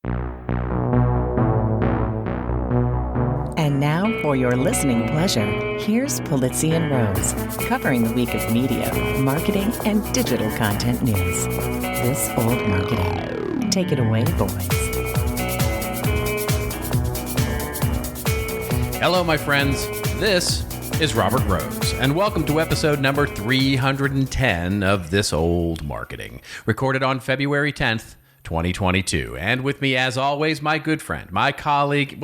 And now, for your listening pleasure, here's Pulizzi and Rose, covering the week of media, marketing, and digital content news. This Old Marketing. Take it away, boys. Hello, my friends. This is Robert Rose, and welcome to episode number 310 of This Old Marketing, recorded on February 10th, 2022. And with me, as always, my good friend, my colleague,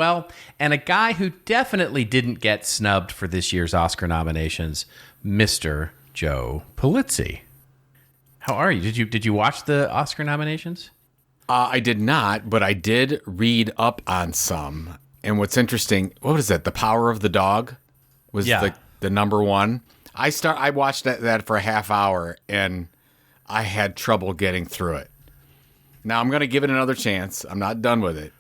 and a guy who definitely didn't get snubbed for this year's Oscar nominations, Mr. Joe Pulizzi. How are you? Did you watch the Oscar nominations? I did not, but I did read up on some. And what's interesting, what is that? The Power of the Dog was the number one. I watched that for a half hour, and I had trouble getting through it. Now I'm going to give it another chance. I'm not done with it.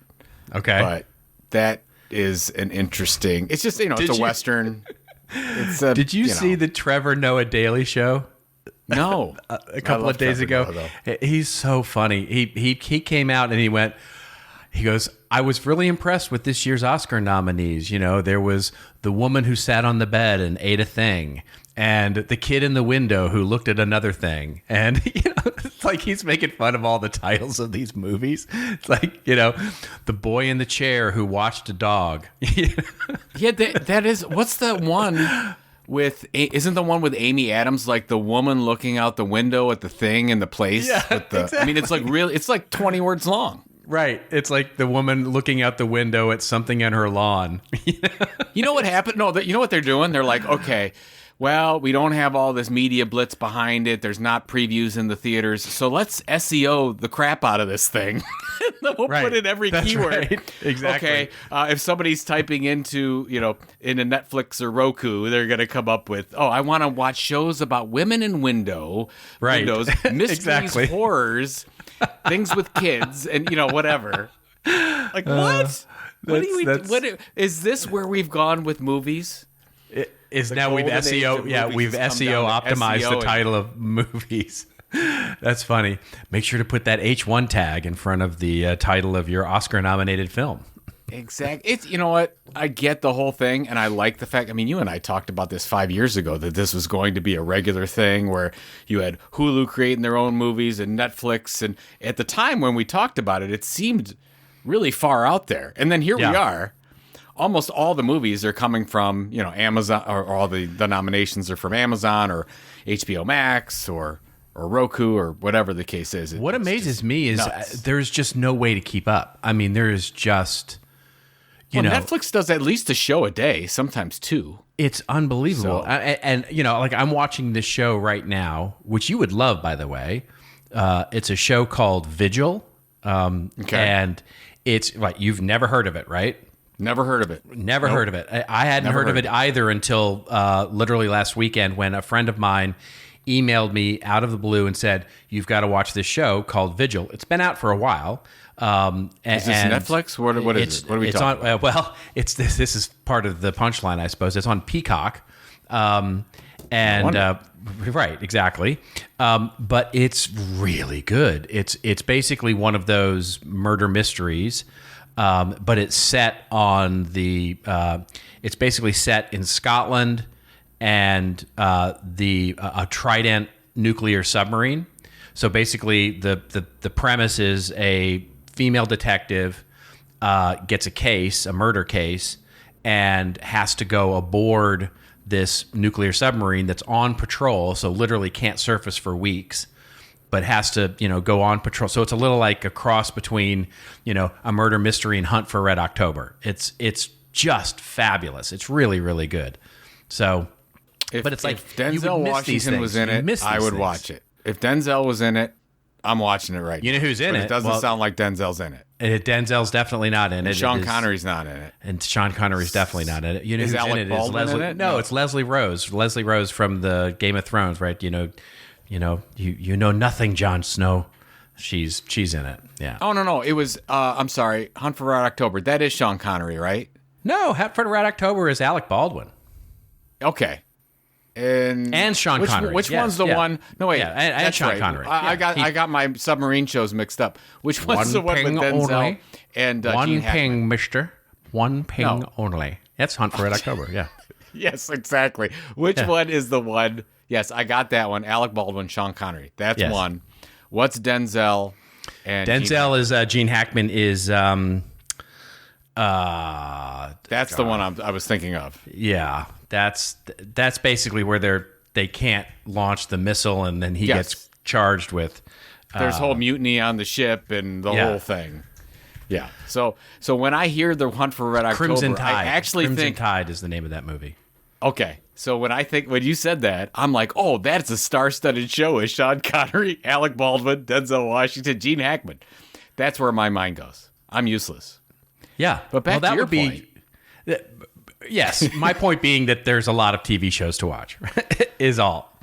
Okay. But that is an interesting. It's just it's a Western. Did you see the Trevor Noah Daily Show? No. a couple of days ago. He's so funny. He came out and he goes, I was really impressed with this year's Oscar nominees. You know, there was the woman who sat on the bed and ate a thing, and the kid in the window who looked at another thing. And, it's like he's making fun of all the titles of these movies. It's like, the boy in the chair who watched a dog. Yeah, that is, what's the one isn't the one with Amy Adams, like the woman looking out the window at the thing in the place? Yeah, exactly. I mean, it's like 20 words long. Right. It's like the woman looking out the window at something on her lawn. You know what happened? No, you know what they're doing? They're like, okay, well, we don't have all this media blitz behind it. There's not previews in the theaters. So let's SEO the crap out of this thing. We'll put in every keyword. Right. Exactly. Okay. If somebody's typing into a Netflix or Roku, they're going to come up with, I want to watch shows about women in windows, mysteries, Exactly. horrors, things with kids, and whatever. Like what? Is this where we've gone with movies? Is now we've SEO, we've SEO optimized the title of movies. That's funny. Make sure to put that H1 tag in front of the title of your Oscar-nominated film. Exactly. It's, you know what? I get the whole thing, and I like the fact, you and I talked about this 5 years ago, that this was going to be a regular thing where you had Hulu creating their own movies and Netflix, and at the time when we talked about it, it seemed really far out there. And then here we are. Almost all the movies are coming from, Amazon, or all the nominations are from Amazon or HBO Max or Roku or whatever the case is. What amazes me is there's just no way to keep up. There is just, Netflix does at least a show a day, sometimes two. It's unbelievable. I'm watching this show right now, which you would love, by the way. It's a show called Vigil. And it's you've never heard of it, right? Never heard of it. Never heard of it. I hadn't heard of it either until literally last weekend when a friend of mine emailed me out of the blue and said, you've got to watch this show called Vigil. It's been out for a while. Is this Netflix? What is it? What are we talking about? It's this is part of the punchline, I suppose. It's on Peacock. Right, exactly. But it's really good. It's basically one of those murder mysteries. But it's set on it's basically set in Scotland and a Trident nuclear submarine. So basically, the premise is a female detective gets a murder case, and has to go aboard this nuclear submarine that's on patrol. So literally can't surface for weeks, but has to, go on patrol. So it's a little like a cross between, a murder mystery and Hunt for Red October. It's just fabulous. It's really, really good. So, but it's like if Denzel Washington was in it, I would watch it. If Denzel was in it, I'm watching it right now. You know who's in it? It doesn't sound like Denzel's in it. Denzel's definitely not in it. Sean Connery's not in it. And Sean Connery's definitely not in it. You know is who's Alec in it? Baldwin Leslie. In it? No, it's Leslie Rose. Leslie Rose from the Game of Thrones, right? You know nothing, Jon Snow. She's in it. Yeah. Oh no, it was. I'm sorry, Hunt for Red October. That is Sean Connery, right? No, Hunt for Red October is Alec Baldwin. Okay. And Sean Connery. Which one's the one? No, wait. Yeah, and that's Sean right. Connery. I got my submarine shows mixed up. Which one's the one with Denzel only. and One Gene ping, Hackman? mister. One ping No. only. That's Hunt for Red October. Yeah. Yes, exactly. Which one is the one? Yes, I got that one. Alec Baldwin, Sean Connery. That's Yes. one. What's Denzel? And Denzel is Gene Hackman is That's the one I was thinking of. yeah. That's basically where they can't launch the missile and then he Yes. gets charged with There's whole mutiny on the ship and the Yeah. whole thing. Yeah. So when I hear the Hunt for Red October, Crimson Tide. I actually Crimson think Tide is the name of that movie. okay. So when you said that, I'm like, oh, that's a star-studded show with Sean Connery, Alec Baldwin, Denzel Washington, Gene Hackman. That's where my mind goes. I'm useless. Yeah. But back to your point. Yes, my point being that there's a lot of TV shows to watch. Is all.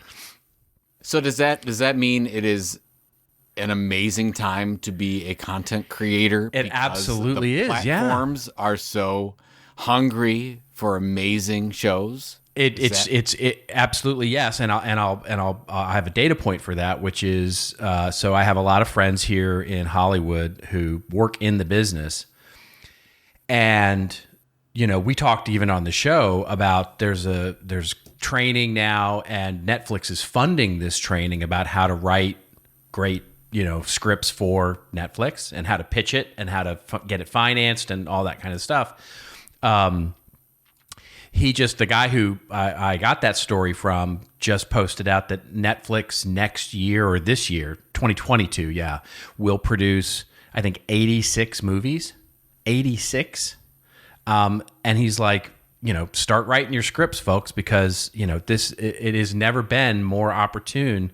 So does that mean it is an amazing time to be a content creator? It because absolutely the is, yeah. Platforms are so hungry for amazing shows. It's absolutely yes, and I'll have a data point for that, which is so I have a lot of friends here in Hollywood who work in the business, and we talked even on the show about there's training now, and Netflix is funding this training about how to write great scripts for Netflix and how to pitch it and how to get it financed and all that kind of stuff. The guy who I got that story from just posted out that Netflix next year or this year, 2022, will produce, I think, 86 movies. 86. And he's like, start writing your scripts, folks, because, it has never been more opportune.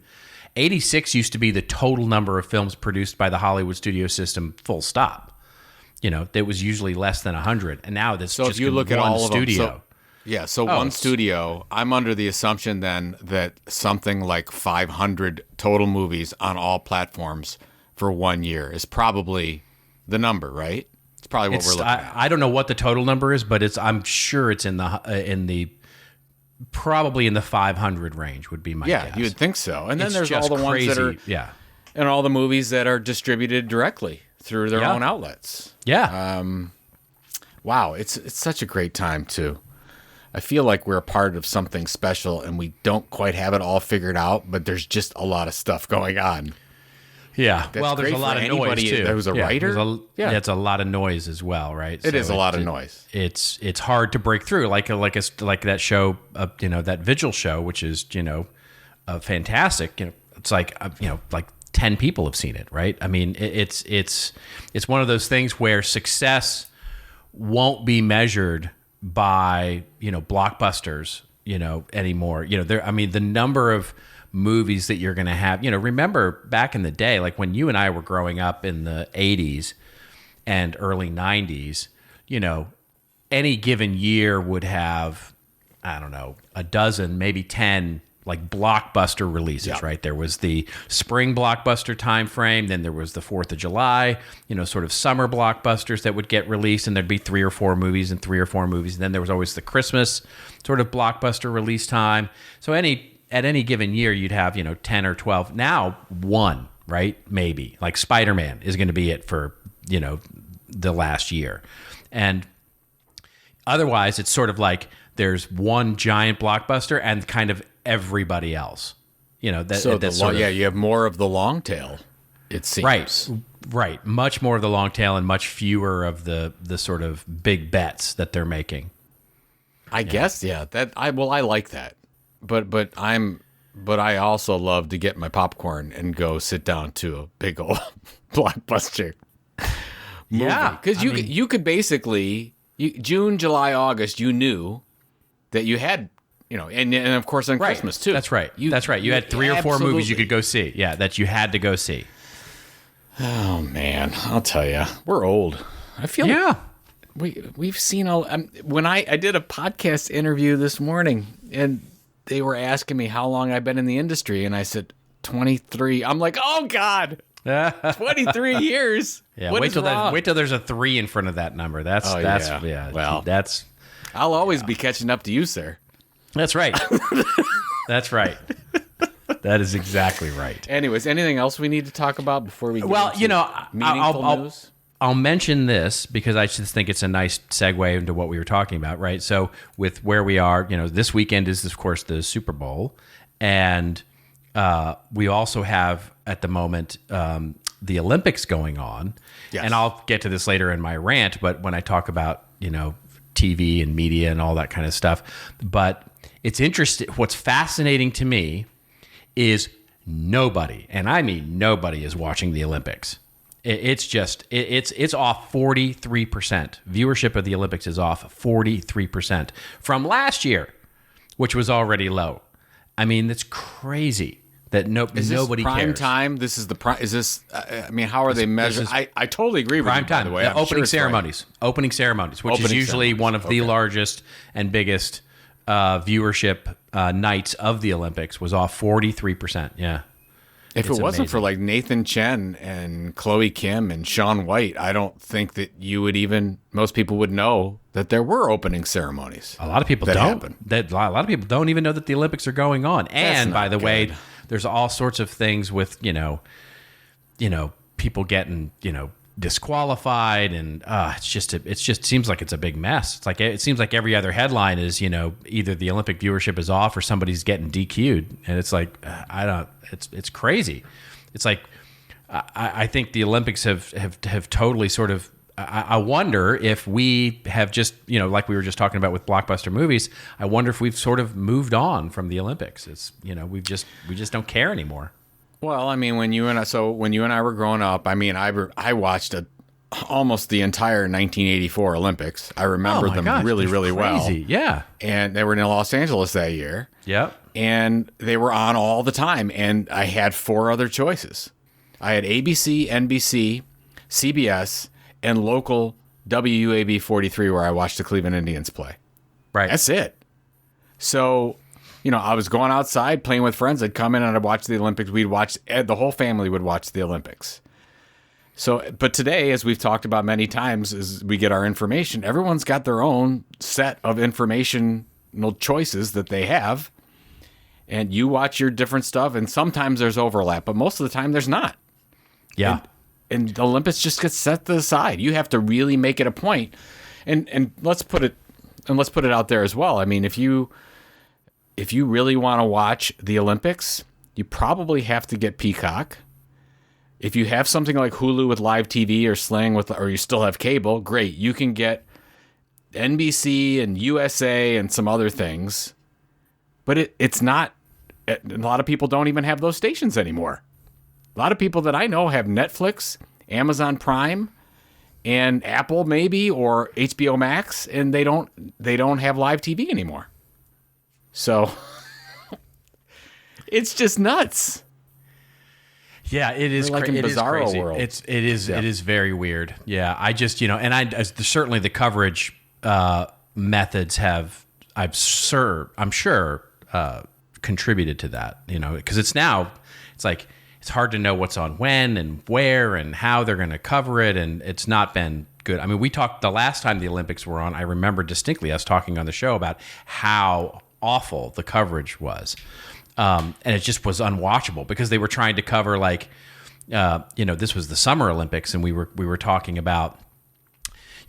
86 used to be the total number of films produced by the Hollywood studio system, full stop. It was usually less than 100. And now that's So just if you look at one all of studio. them, so one studio, I'm under the assumption then that something like 500 total movies on all platforms for 1 year is probably the number, right? It's probably what we're looking at. I don't know what the total number is, but I'm sure it's probably in the 500 range would be my guess. Yeah, you would think so. And then It's there's all just the ones that are, crazy. and all the movies that are distributed directly through their own outlets. Yeah. Wow, it's such a great time too. I feel like we're a part of something special, and we don't quite have it all figured out, but there's just a lot of stuff going on. Yeah. That's Well, there's great a lot for of noise anybody too. who's a writer. It's a lot of noise as well, right? It is a lot of noise. It's hard to break through, like that show, that Vigil show, which is fantastic. It's like 10 people have seen it, right? I mean, it's one of those things where success won't be measured by blockbusters anymore. The number of movies that you're going to have, remember back in the day, like when you and I were growing up in the 80s and early 90s, any given year would have, I don't know, a dozen, maybe 10 like blockbuster releases, right? There was the spring blockbuster time frame, then there was the 4th of July, sort of summer blockbusters that would get released, and there'd be 3 or 4 movies and 3 or 4 movies. And then there was always the Christmas sort of blockbuster release time. So at any given year, you'd have, 10 or 12. Now, one, right? Maybe. Like Spider-Man is going to be it for, the last year. And otherwise, it's sort of like there's one giant blockbuster and kind of everybody else. You have more of the long tail, it seems. Right. Much more of the long tail and much fewer of the sort of big bets that they're making. I guess, I like that. But I also love to get my popcorn and go sit down to a big old blockbuster movie. Yeah, because you could basically June, July, August, you knew that you had, and of course on Christmas too. That's right. You had 3 or 4 movies you could go see. Yeah, that you had to go see. Oh man, I'll tell you, we're old. I feel we've seen all. When I did a podcast interview this morning, and they were asking me how long I've been in the industry, and I said 23. I'm like, oh God, 23 years. Yeah, wait till there's a 3 in front of that number. Well, I'll always be catching up to you, sir. That's right. That's right. That is exactly right. Anyways, anything else we need to talk about before we get Well, into meaningful news? I'll mention this because I just think it's a nice segue into what we were talking about, right? So with where we are, this weekend is, of course, the Super Bowl. And we also have, at the moment, the Olympics going on. Yes. And I'll get to this later in my rant, but when I talk about, TV and media and all that kind of stuff. But it's interesting. What's fascinating to me is nobody, and I mean nobody, is watching the Olympics. It's off 43%. Viewership of the Olympics is off 43% from last year, which was already low. I mean, that's crazy that nobody prime cares. Time? This is the prime. Is this? How are they measured? I totally agree with Prime you. time. By the way, I'm opening sure it's ceremonies. Opening ceremonies, which is usually one of the largest and biggest viewership nights of the Olympics, was off 43%. Yeah. If it wasn't for like Nathan Chen and Chloe Kim and Shaun White, I don't think that most people would know that there were opening ceremonies. A lot of people don't. A lot of people don't even know that the Olympics are going on. And by the way, there's all sorts of things with, people getting, disqualified, and it just seems like it's a big mess. It's like, it seems like every other headline is, either the Olympic viewership is off or somebody's getting DQ'd, and it's like, it's crazy. It's like, I think the Olympics have totally sort of, I wonder if we have just, like we were just talking about with blockbuster movies, I wonder if we've sort of moved on from the Olympics. It's, we just don't care anymore. Well, I mean, when you and I were growing up, I mean, I watched almost the entire 1984 Olympics. I remember them really, really well. Yeah. And they were in Los Angeles that year. Yep. And they were on all the time. And I had 4 other choices. I had ABC, NBC, CBS, and local WUAB 43, where I watched the Cleveland Indians play. Right. That's it. So, I was going outside playing with friends. I'd come in and I'd watch the Olympics. The whole family would watch the Olympics. So, but today, as we've talked about many times, as we get our information, everyone's got their own set of informational choices that they have. And you watch your different stuff, and sometimes there's overlap, but most of the time there's not. Yeah. And the Olympics just gets set to the side. You have to really make it a point. And let's put it out there as well. I mean, if you really want to watch the Olympics, you probably have to get Peacock. If you have something like Hulu with live TV or Sling or you still have cable, great. You can get NBC and USA and some other things. But it's not, a lot of people don't even have those stations anymore. A lot of people that I know have Netflix, Amazon Prime, and Apple maybe, or HBO Max, and they don't have live TV anymore. So it's just nuts. Yeah, it is. Like in it bizarro is crazy. world. It is very weird. Yeah, I just certainly the coverage methods have, I'm sure contributed to that. Because it's like it's hard to know what's on when and where and how they're going to cover it, and it's not been good. I mean, we talked the last time the Olympics were on. I remember distinctly us talking on the show about how awful the coverage was. And it just was unwatchable because they were trying to cover this was the Summer Olympics, and we were talking about,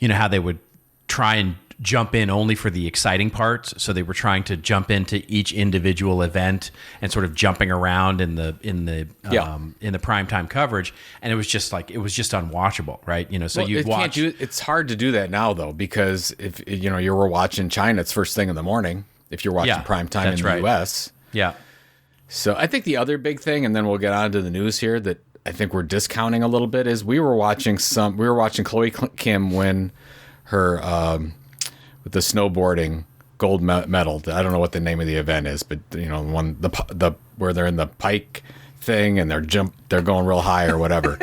how they would try and jump in only for the exciting parts. So they were trying to jump into each individual event and sort of jumping around in the primetime coverage, and it was just unwatchable, right? So you watch. It's hard to do that now though, because if you were watching China, it's first thing in the morning. If you're watching primetime in the U.S. Yeah. So I think the other big thing, and then we'll get on to the news here, that I think we're discounting a little bit, is we were watching Chloe Kim win her with the snowboarding gold medal. I don't know what the name of the event is, but the where they're in the pike thing and they're going real high or whatever.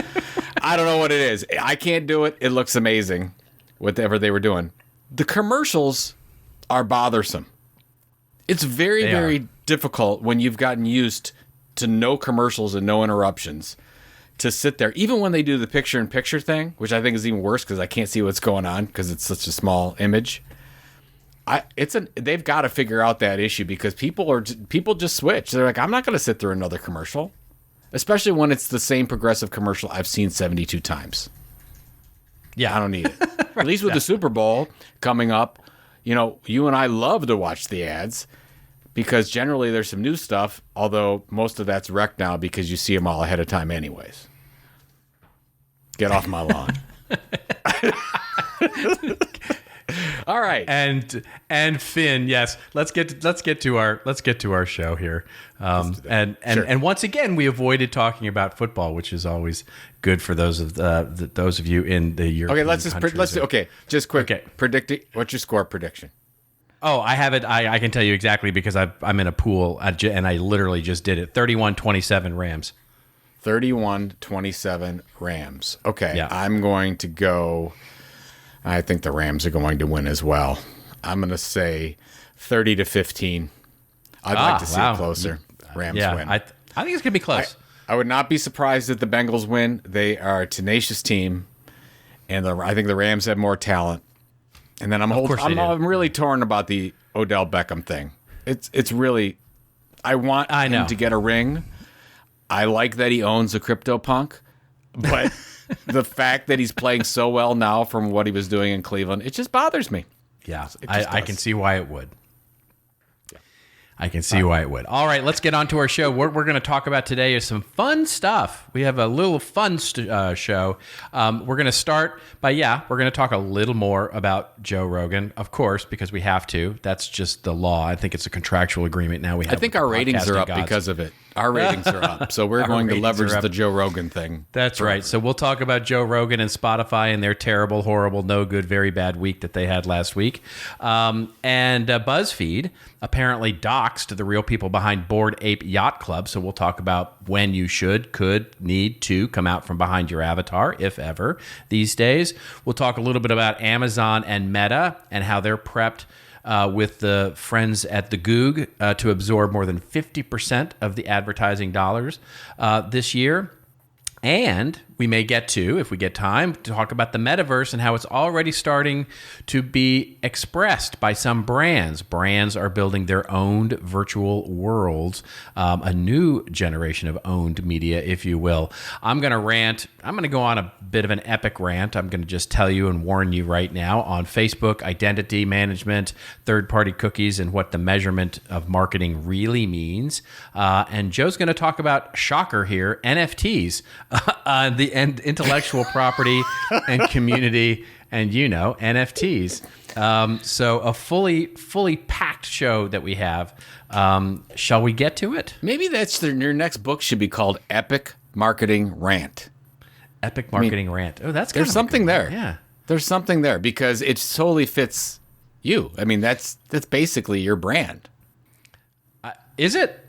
I don't know what it is. I can't do it. It looks amazing, whatever they were doing. The commercials are bothersome. It's very difficult when you've gotten used to no commercials and no interruptions to sit there, even when they do the picture-in-picture thing, which I think is even worse because I can't see what's going on because it's such a small image. they've got to figure out that issue because people just switch. They're like, I'm not going to sit through another commercial, especially when it's the same Progressive commercial I've seen 72 times. Yeah, I don't need it. At least with the Super Bowl coming up, you and I love to watch the ads because generally there's some new stuff, although most of that's wrecked now because you see them all ahead of time anyways. Get off my lawn. All right. And Finn, yes. Let's get to our show here. And once again, we avoided talking about football, which is always good for those of you in the European countries. Just quick. Okay. Predicting. What's your score prediction? Oh, I have it. I can tell you exactly because I'm in a pool and I literally just did it. 31-27 Rams. 31-27 Rams. Okay. Yeah. I'm going to go. I think the Rams are going to win as well. I'm going to say 30-15. I'd like to see it closer. Rams win. I think it's going to be close. I would not be surprised if the Bengals win. They are a tenacious team, and I think the Rams have more talent. And then I'm really torn about the Odell Beckham thing. It's really I want him to get a ring. I like that he owns a CryptoPunk, but the fact that he's playing so well now from what he was doing in Cleveland, it just bothers me. Yeah, I can see why it would. I can see why it would. All right, let's get on to our show. What we're going to talk about today is some fun stuff. We have a little fun show. We're going to start by, we're going to talk a little more about Joe Rogan, of course, because we have to. That's just the law. I think it's a contractual agreement now. I think our ratings are up because of it. Our ratings are up, so we're going to leverage the Joe Rogan thing. That's right. So we'll talk about Joe Rogan and Spotify and their terrible, horrible, no good, very bad week that they had last week. And Buzzfeed apparently doxed the real people behind Bored Ape Yacht Club. So we'll talk about when you could, need to come out from behind your avatar, if ever, these days. We'll talk a little bit about Amazon and Meta and how they're prepped with the friends at the Goog to absorb more than 50% of the advertising dollars this year. And we may get to, if we get time, to talk about the Metaverse and how it's already starting to be expressed by some brands. Brands are building their own virtual worlds, a new generation of owned media, if you will. I'm going to rant. I'm going to go on a bit of an epic rant. I'm going to just tell you and warn you right now on Facebook, identity management, third-party cookies, and what the measurement of marketing really means. And Joe's going to talk about, shocker here, NFTs. And intellectual property and community and NFTs. So a fully packed show that we have. Shall we get to it? Maybe your next book should be called Epic Marketing Rant. Epic Marketing Rant. Oh, that's there's something there. Yeah, there's something there because it totally fits you. I mean, that's basically your brand. Is it?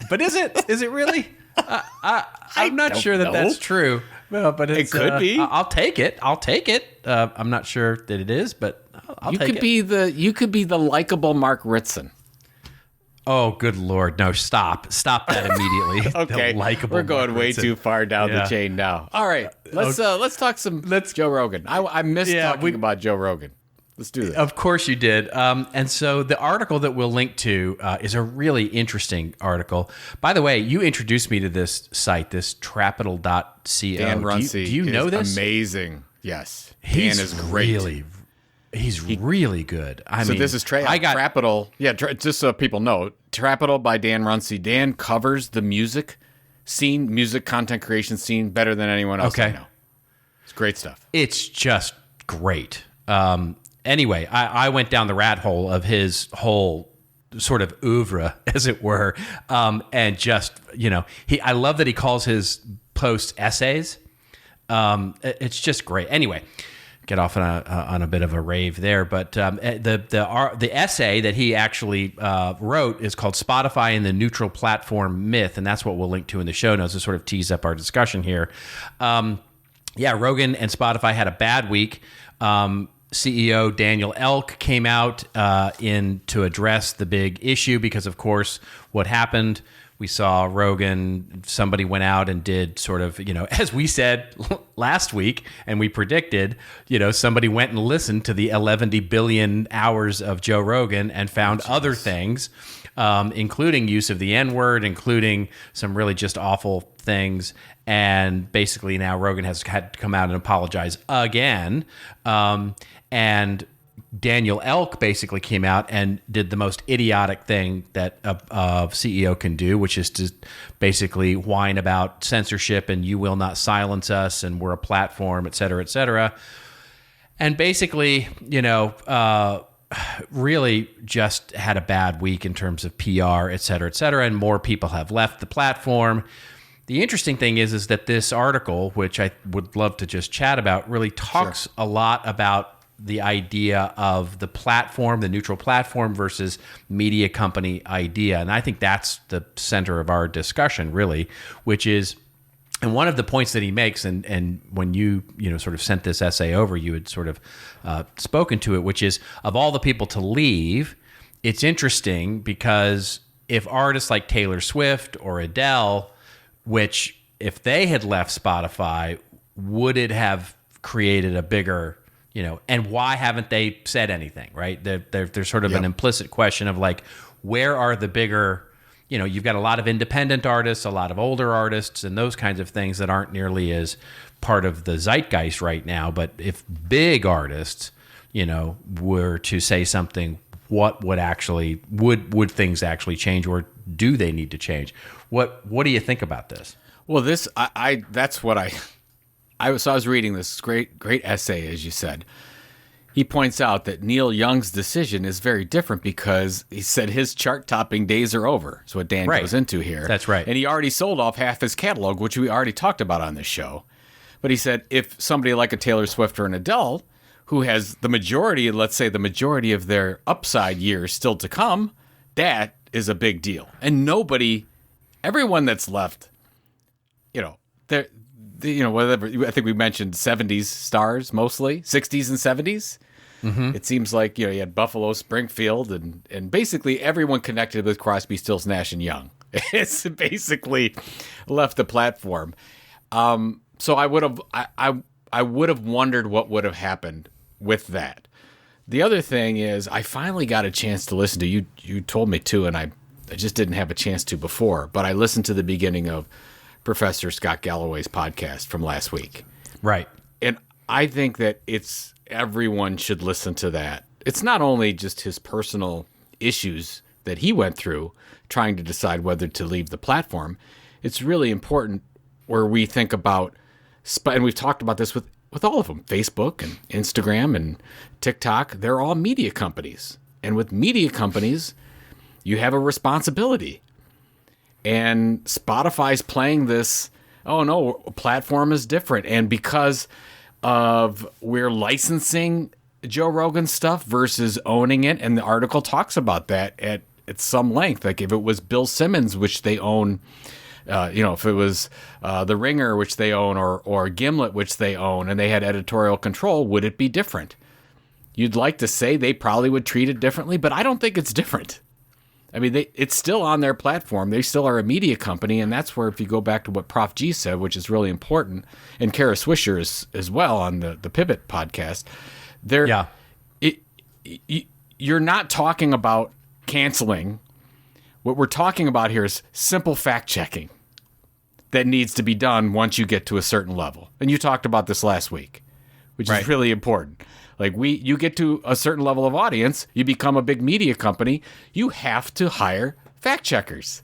But is it? Is it really? I'm not sure that that's true. Well, but it could be. I'll take it. I'm not sure that it is, but I'll take it. You could be the likable Mark Ritson. Oh, good Lord. No, stop that immediately. Okay. We're going way too far down the chain now. All right. Let's talk Joe Rogan. I missed talking about Joe Rogan. Let's do this. Of course you did. And so the article that we'll link to is a really interesting article. By the way, you introduced me to this site, this trapital.co. Dan Runcie. Do you know this? Amazing. Yes. Dan is great. He's really good. This is Trapital. Yeah, just so people know, Trapital by Dan Runcie. Dan covers the music content creation scene better than anyone else I know. It's great stuff. It's just great. Anyway, I went down the rat hole of his whole sort of oeuvre, as it were, and just, I love that he calls his posts essays. It's just great. Anyway, get off on a bit of a rave there, but the essay that he actually wrote is called "Spotify and the Neutral Platform Myth," and that's what we'll link to in the show notes to sort of tease up our discussion here. Rogan and Spotify had a bad week. CEO Daniel Elk came out to address the big issue because, of course, what happened We saw Rogan, somebody went out and did sort of, as we said last week, and we predicted, somebody went and listened to the 11 billion hours of Joe Rogan and found other things, including use of the N-word, including some really just awful things. And basically now Rogan has had to come out and apologize again. And Daniel Elk basically came out and did the most idiotic thing that a CEO can do, which is to basically whine about censorship and you will not silence us and we're a platform, et cetera, et cetera. And basically, really just had a bad week in terms of PR, et cetera, and more people have left the platform. The interesting thing is that this article, which I would love to just chat about, really talks a lot about the idea of the platform, the neutral platform versus media company idea. And I think that's the center of our discussion, really, which is, and one of the points that he makes, and when you sort of sent this essay over, you had sort of spoken to it, which is, of all the people to leave, it's interesting because if artists like Taylor Swift or Adele, which if they had left Spotify, would it have created a bigger, and why haven't they said anything, right? There's sort of an implicit question of like, where are the bigger, you've got a lot of independent artists, a lot of older artists, and those kinds of things that aren't nearly as part of the zeitgeist right now. But if big artists, were to say something, what would actually, would things actually change, or do they need to change? What do you think about this? Well, that's what I was reading this great essay, as you said. He points out that Neil Young's decision is very different because he said his chart-topping days are over. That's what Dan goes into here. That's right. And he already sold off half his catalog, which we already talked about on this show. But he said if somebody like a Taylor Swift or an Adele, who has the majority of their upside years still to come, that is a big deal. And everyone that's left, whatever, I think we mentioned 70s stars mostly, 60s and 70s. Mm-hmm. It seems like, you had Buffalo Springfield and basically everyone connected with Crosby, Stills, Nash, and Young. It's basically left the platform. So I would have wondered what would have happened with that. The other thing is I finally got a chance to listen to you. You told me to, and I just didn't have a chance to before, but I listened to the beginning of Professor Scott Galloway's podcast from last week. Right. And I think that everyone should listen to that. It's not only just his personal issues that he went through trying to decide whether to leave the platform. It's really important where we think about, and we've talked about this with all of them, Facebook and Instagram and TikTok, they're all media companies. And with media companies, you have a responsibility. And Spotify's playing this, oh no, platform is different. And because of we're licensing Joe Rogan stuff versus owning it, and the article talks about that at some length. Like if it was Bill Simmons, which they own, if it was The Ringer, which they own, or Gimlet, which they own, and they had editorial control, would it be different? You'd like to say they probably would treat it differently, but I don't think it's different. I mean, it's still on their platform. They still are a media company, and that's where if you go back to what Prof G said, which is really important, and Kara Swisher as well on the Pivot podcast, you're not talking about canceling. What we're talking about here is simple fact-checking that needs to be done once you get to a certain level. And you talked about this last week, which is really important. Like you get to a certain level of audience, you become a big media company, you have to hire fact checkers.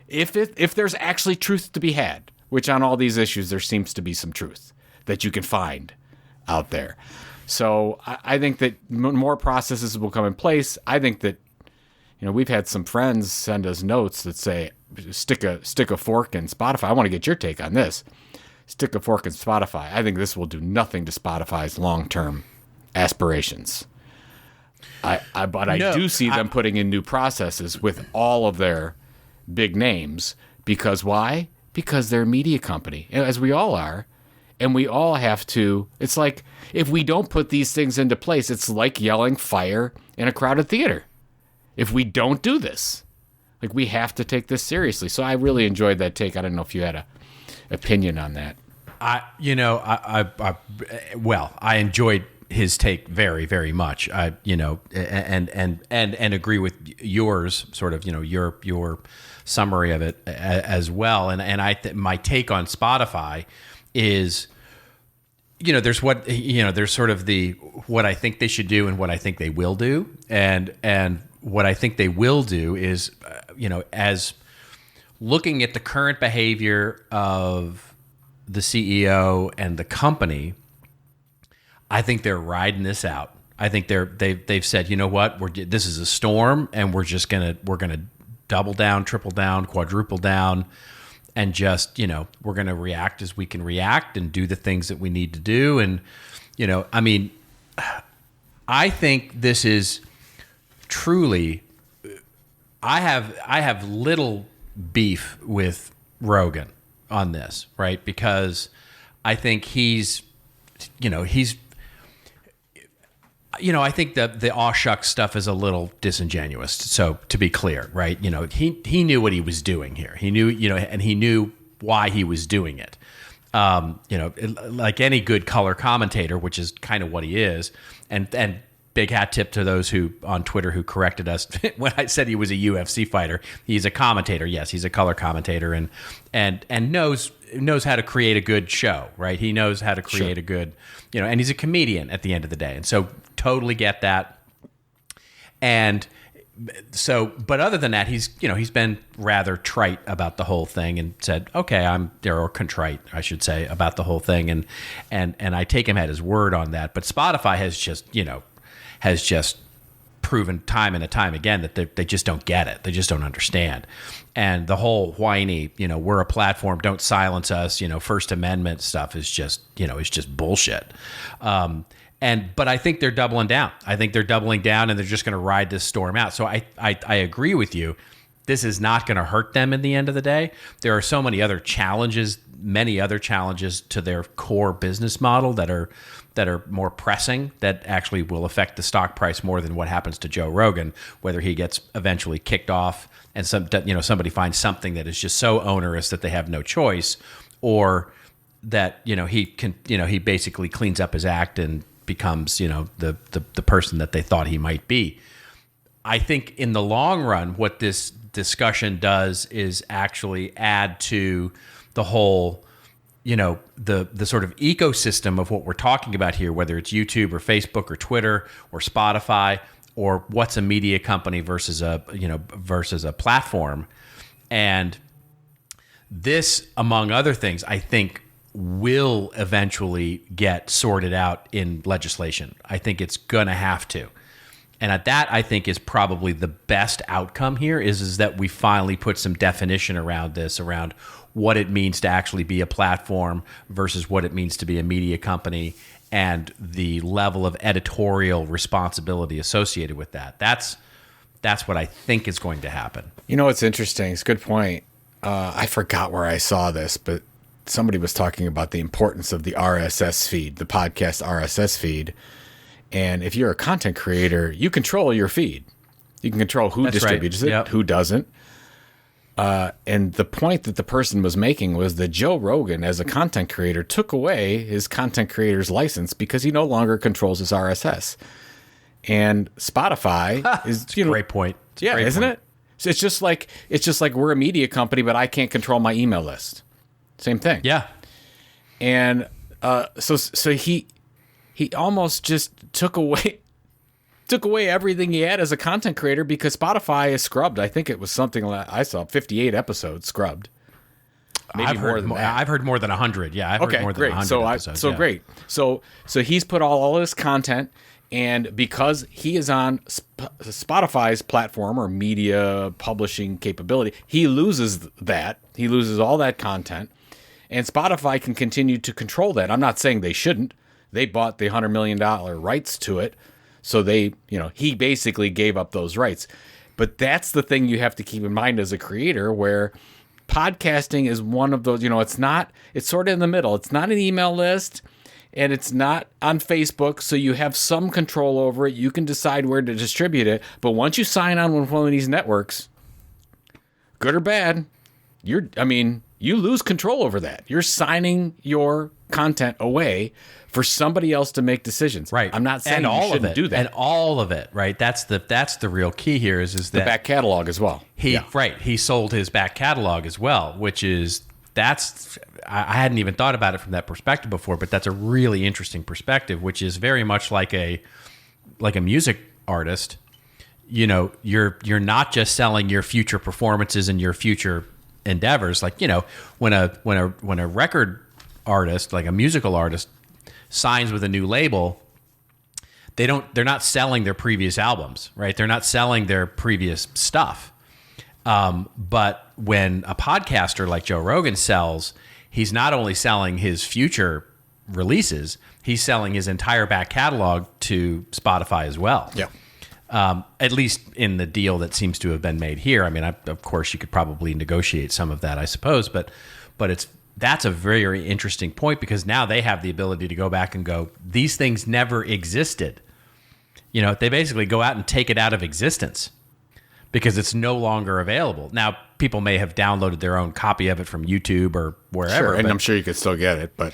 If there's actually truth to be had, which on all these issues there seems to be some truth that you can find out there. So I think that more processes will come in place. I think that we've had some friends send us notes that say stick a fork in Spotify. I want to get your take on this. Stick a fork in Spotify. I think this will do nothing to Spotify's long-term aspirations. I do see them putting in new processes with all of their big names. Because why? Because they're a media company, as we all are. And we all have to, it's like, if we don't put these things into place, it's like yelling fire in a crowded theater. If we don't do this, Like, we have to take this seriously. So I really enjoyed that take. I don't know if you had a opinion on that. I enjoyed his take very, very much. And agree with yours, sort of, your summary of it as well. And my take on Spotify is, there's there's sort of what I think they should do and what I think they will do. And what I think they will do is, as looking at the current behavior of the CEO and the company, I think they're riding this out. I think they've said, you know what, this is a storm, and we're gonna double down, triple down, quadruple down, and just we're gonna react as we can react and do the things that we need to do. And I think this is truly. I have little beef with Rogan on this, right? Because I think I think that the aw shucks stuff is a little disingenuous. So to be clear, right? He knew what he was doing here. He knew, and he knew why he was doing it. Like any good color commentator, which is kind of what he is. And big hat tip to those who on Twitter who corrected us when I said he was a UFC fighter. He's a commentator. Yes, he's a color commentator and knows how to create a good show, right? He knows how to create a good, and he's a comedian at the end of the day. And so totally get that. And so, but other than that, he's been rather trite about the whole thing and said, okay, or contrite, I should say, about the whole thing. And I take him at his word on that. But Spotify has just proven time and time again that they just don't get it. They just don't understand. And the whole whiny, we're a platform, don't silence us, First Amendment stuff is just bullshit. But I think they're doubling down. I think they're doubling down, and they're just going to ride this storm out. So I agree with you. This is not going to hurt them in the end of the day. There are so many other challenges to their core business model that are more pressing, that actually will affect the stock price more than what happens to Joe Rogan, whether he gets eventually kicked off and somebody finds something that is just so onerous that they have no choice, or that he basically cleans up his act and becomes the person that they thought he might be. I think in the long run, what this discussion does is actually add to the whole, the sort of ecosystem of what we're talking about here, whether it's YouTube or Facebook or Twitter or Spotify, or what's a media company versus a platform. And this, among other things, I think will eventually get sorted out in legislation. I think it's going to have to. And at that, I think, is probably the best outcome here is that we finally put some definition around this, around what it means to actually be a platform versus what it means to be a media company, and the level of editorial responsibility associated with that. That's what I think is going to happen. It's interesting. It's a good point. I forgot where I saw this, but somebody was talking about the importance of the RSS feed, the podcast RSS feed. And if you're a content creator, you control your feed. You can control who distributes it, who doesn't. And the point that the person was making was that Joe Rogan, as a content creator, took away his content creator's license because he no longer controls his RSS. And Spotify is, great point. Isn't it? So it's just like we're a media company, but I can't control my email list. Same thing. Yeah. And so he almost just took away everything he had as a content creator, because Spotify is scrubbed. I think it was something like, I saw 58 episodes scrubbed. Maybe I've heard more than 100. Yeah, I've heard more than 100 episodes. Great. So he's put all his content, and because he is on Spotify's platform or media publishing capability, he loses that. He loses all that content, and Spotify can continue to control that. I'm not saying they shouldn't. They bought the $100 million rights to it. So he basically gave up those rights. But that's the thing you have to keep in mind as a creator, where podcasting is one of those, it's sort of in the middle. It's not an email list, and it's not on Facebook. So you have some control over it. You can decide where to distribute it. But once you sign on with one of these networks, good or bad, you lose control over that. You're signing your content away for somebody else to make decisions. Right. I'm not saying you shouldn't do that. And all of it, right? That's the real key here is that the back catalog as well. He sold his back catalog as well, which is I hadn't even thought about it from that perspective before, but that's a really interesting perspective, which is very much like a music artist. You know, you're not just selling your future performances and your future endeavors. Like, you know, when a record artist, like a musical artist, signs with a new label, they're not selling their previous albums, right? They're not selling their previous stuff. But when a podcaster like Joe Rogan sells, he's not only selling his future releases, he's selling his entire back catalog to Spotify as well. Yeah. At least in the deal that seems to have been made here. I mean, of course, you could probably negotiate some of that, I suppose, but that's a very interesting point, because now they have the ability to go back and go, these things never existed. You know, they basically go out and take it out of existence because it's no longer available. Now, people may have downloaded their own copy of it from YouTube or wherever. Sure, and I'm sure you could still get it, but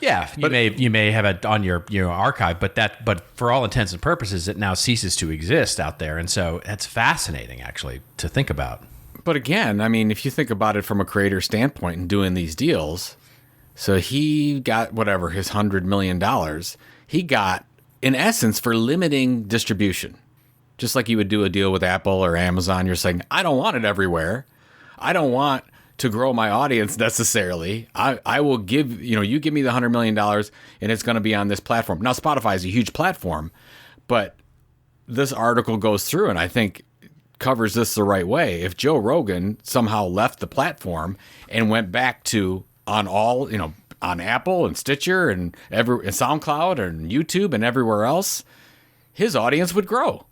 yeah, you may have it on your archive, but for all intents and purposes, it now ceases to exist out there, and so it's fascinating actually to think about. But again, I mean, if you think about it from a creator standpoint and doing these deals, so he got whatever his $100 million he got in essence for limiting distribution. Just like you would do a deal with Apple or Amazon, you're saying, I don't want it everywhere. I don't want to grow my audience necessarily. I will give, you give me the $100 million and it's going to be on this platform. Now, Spotify is a huge platform, but this article goes through and I think covers this the right way. If Joe Rogan somehow left the platform and went back to on Apple and Stitcher and SoundCloud and YouTube and everywhere else, his audience would grow.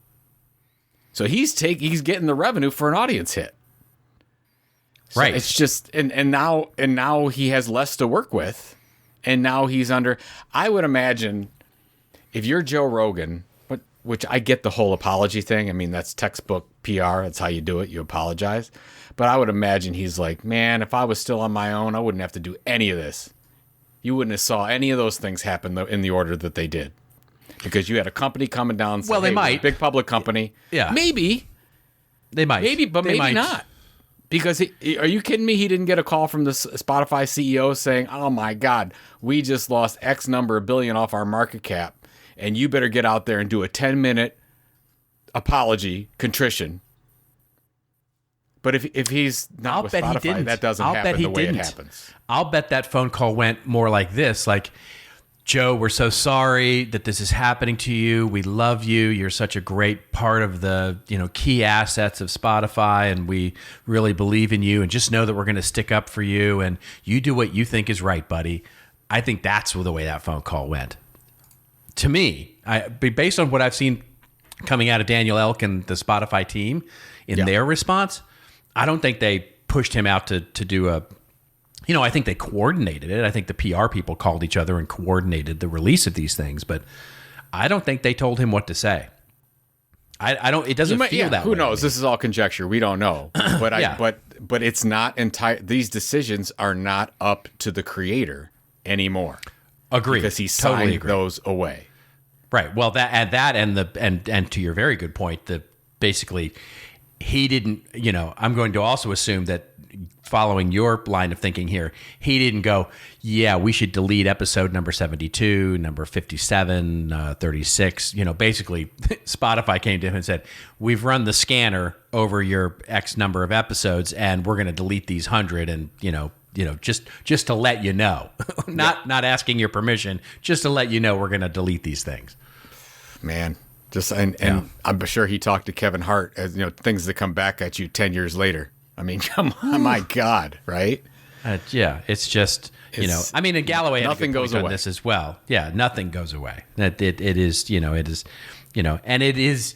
So he's getting the revenue for an audience hit. So right. It's just and now he has less to work with, and now he's under. I would imagine if you're Joe Rogan, which I get the whole apology thing. I mean, that's textbook PR. That's how you do it. You apologize. But I would imagine he's like, man, if I was still on my own, I wouldn't have to do any of this. You wouldn't have saw any of those things happen in the order that they did. Because you had a company coming down and saying, they might. Big public company. Yeah. Maybe. They might. Maybe, but maybe not. Because are you kidding me? He didn't get a call from the Spotify CEO saying, oh my God, we just lost X number of billion off our market cap. And you better get out there and do a 10-minute apology, contrition. But if he's not with Spotify, that doesn't happen the way it happens. I'll bet that phone call went more like this, like, Joe, we're so sorry that this is happening to you. We love you. You're such a great part of the, key assets of Spotify, and we really believe in you. And just know that we're going to stick up for you, and you do what you think is right, buddy. I think that's the way that phone call went. To me, based on what I've seen coming out of Daniel Elk and the Spotify team in their response, I don't think they pushed him out to do a. I think they coordinated it. I think the PR people called each other and coordinated the release of these things, but I don't think they told him what to say. I don't. It doesn't feel that way. Who knows? This is all conjecture. We don't know. But but it's not entire. These decisions are not up to the creator anymore. Agree. Because he signed those away. Right. Well, and to your very good point, that basically he didn't. I'm going to also assume that, following your line of thinking here, he didn't go, yeah, we should delete episode number 72, number 57, 36. Basically, Spotify came to him and said, we've run the scanner over your X number of episodes, and we're going to delete these 100, and, just to let you know. Not asking your permission, just to let you know we're going to delete these things. Man. And I'm sure he talked to Kevin Hart as, things that come back at you 10 years later. I mean, come on, my God, right? It's just, and Galloway had nothing a good goes point away on this as well. Yeah, nothing goes away. It is, and it is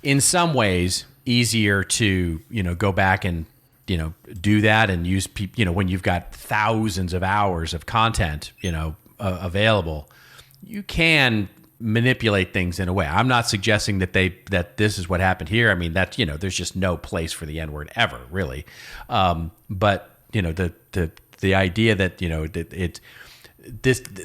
in some ways easier to, go back and, do that and use, when you've got thousands of hours of content, available, you can manipulate things in a way. I'm not suggesting that this is what happened here. I mean, that, there's just no place for the N-word ever, really. But the idea that,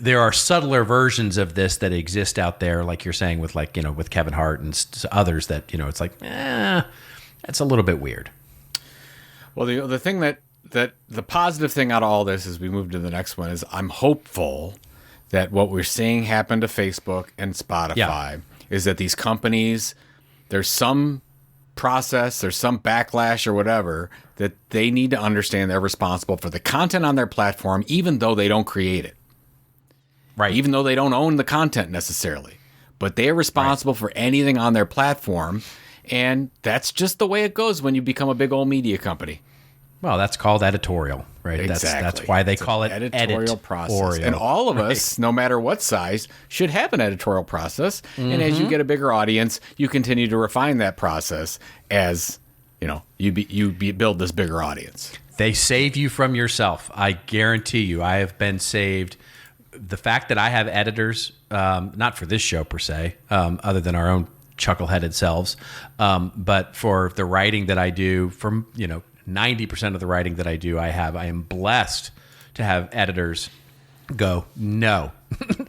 there are subtler versions of this that exist out there, like you're saying with with Kevin Hart and others that, it's like, that's a little bit weird. Well, the thing that the positive thing out of all this as we move to the next one is I'm hopeful that what we're seeing happen to Facebook and Spotify is that these companies, there's some process, there's some backlash or whatever, that they need to understand they're responsible for the content on their platform, even though they don't create it. Right. Even though they don't own the content necessarily. But they are responsible for anything on their platform. And that's just the way it goes when you become a big old media company. Well, that's called editorial, right? Exactly. That's why they call it editorial process. And all of us, no matter what size, should have an editorial process. Mm-hmm. And as you get a bigger audience, you continue to refine that process as, you build this bigger audience. They save you from yourself. I guarantee you. I have been saved. The fact that I have editors, not for this show per se, other than our own chuckle-headed selves, but for the writing that I do, from 90% of the writing that I do, I am blessed to have editors go, no,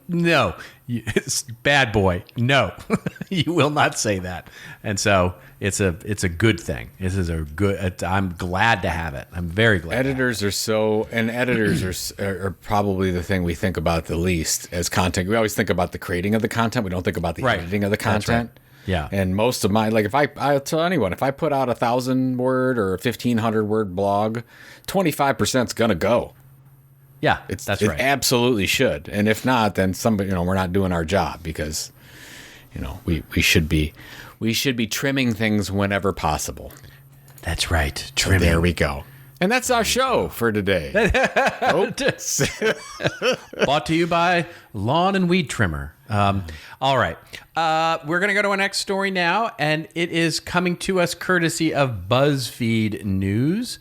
no, it's bad boy, no, you will not say that. And so it's a good thing. This is a good. I'm glad to have it. I'm very glad. Editors are probably the thing we think about the least as content. We always think about the creating of the content. We don't think about the editing of the content. Yeah. And most of mine, like I'll tell anyone, if I put out 1,000-word or a 1,500-word blog, 25% is going to go. Yeah, that's right. It absolutely should. And if not, then we're not doing our job because, we should be trimming things whenever possible. That's right. Trimming. So there we go. And that's our show for today. Brought to you by Lawn and Weed Trimmer. All right. We're going to go to our next story now, and it is coming to us courtesy of Buzzfeed News,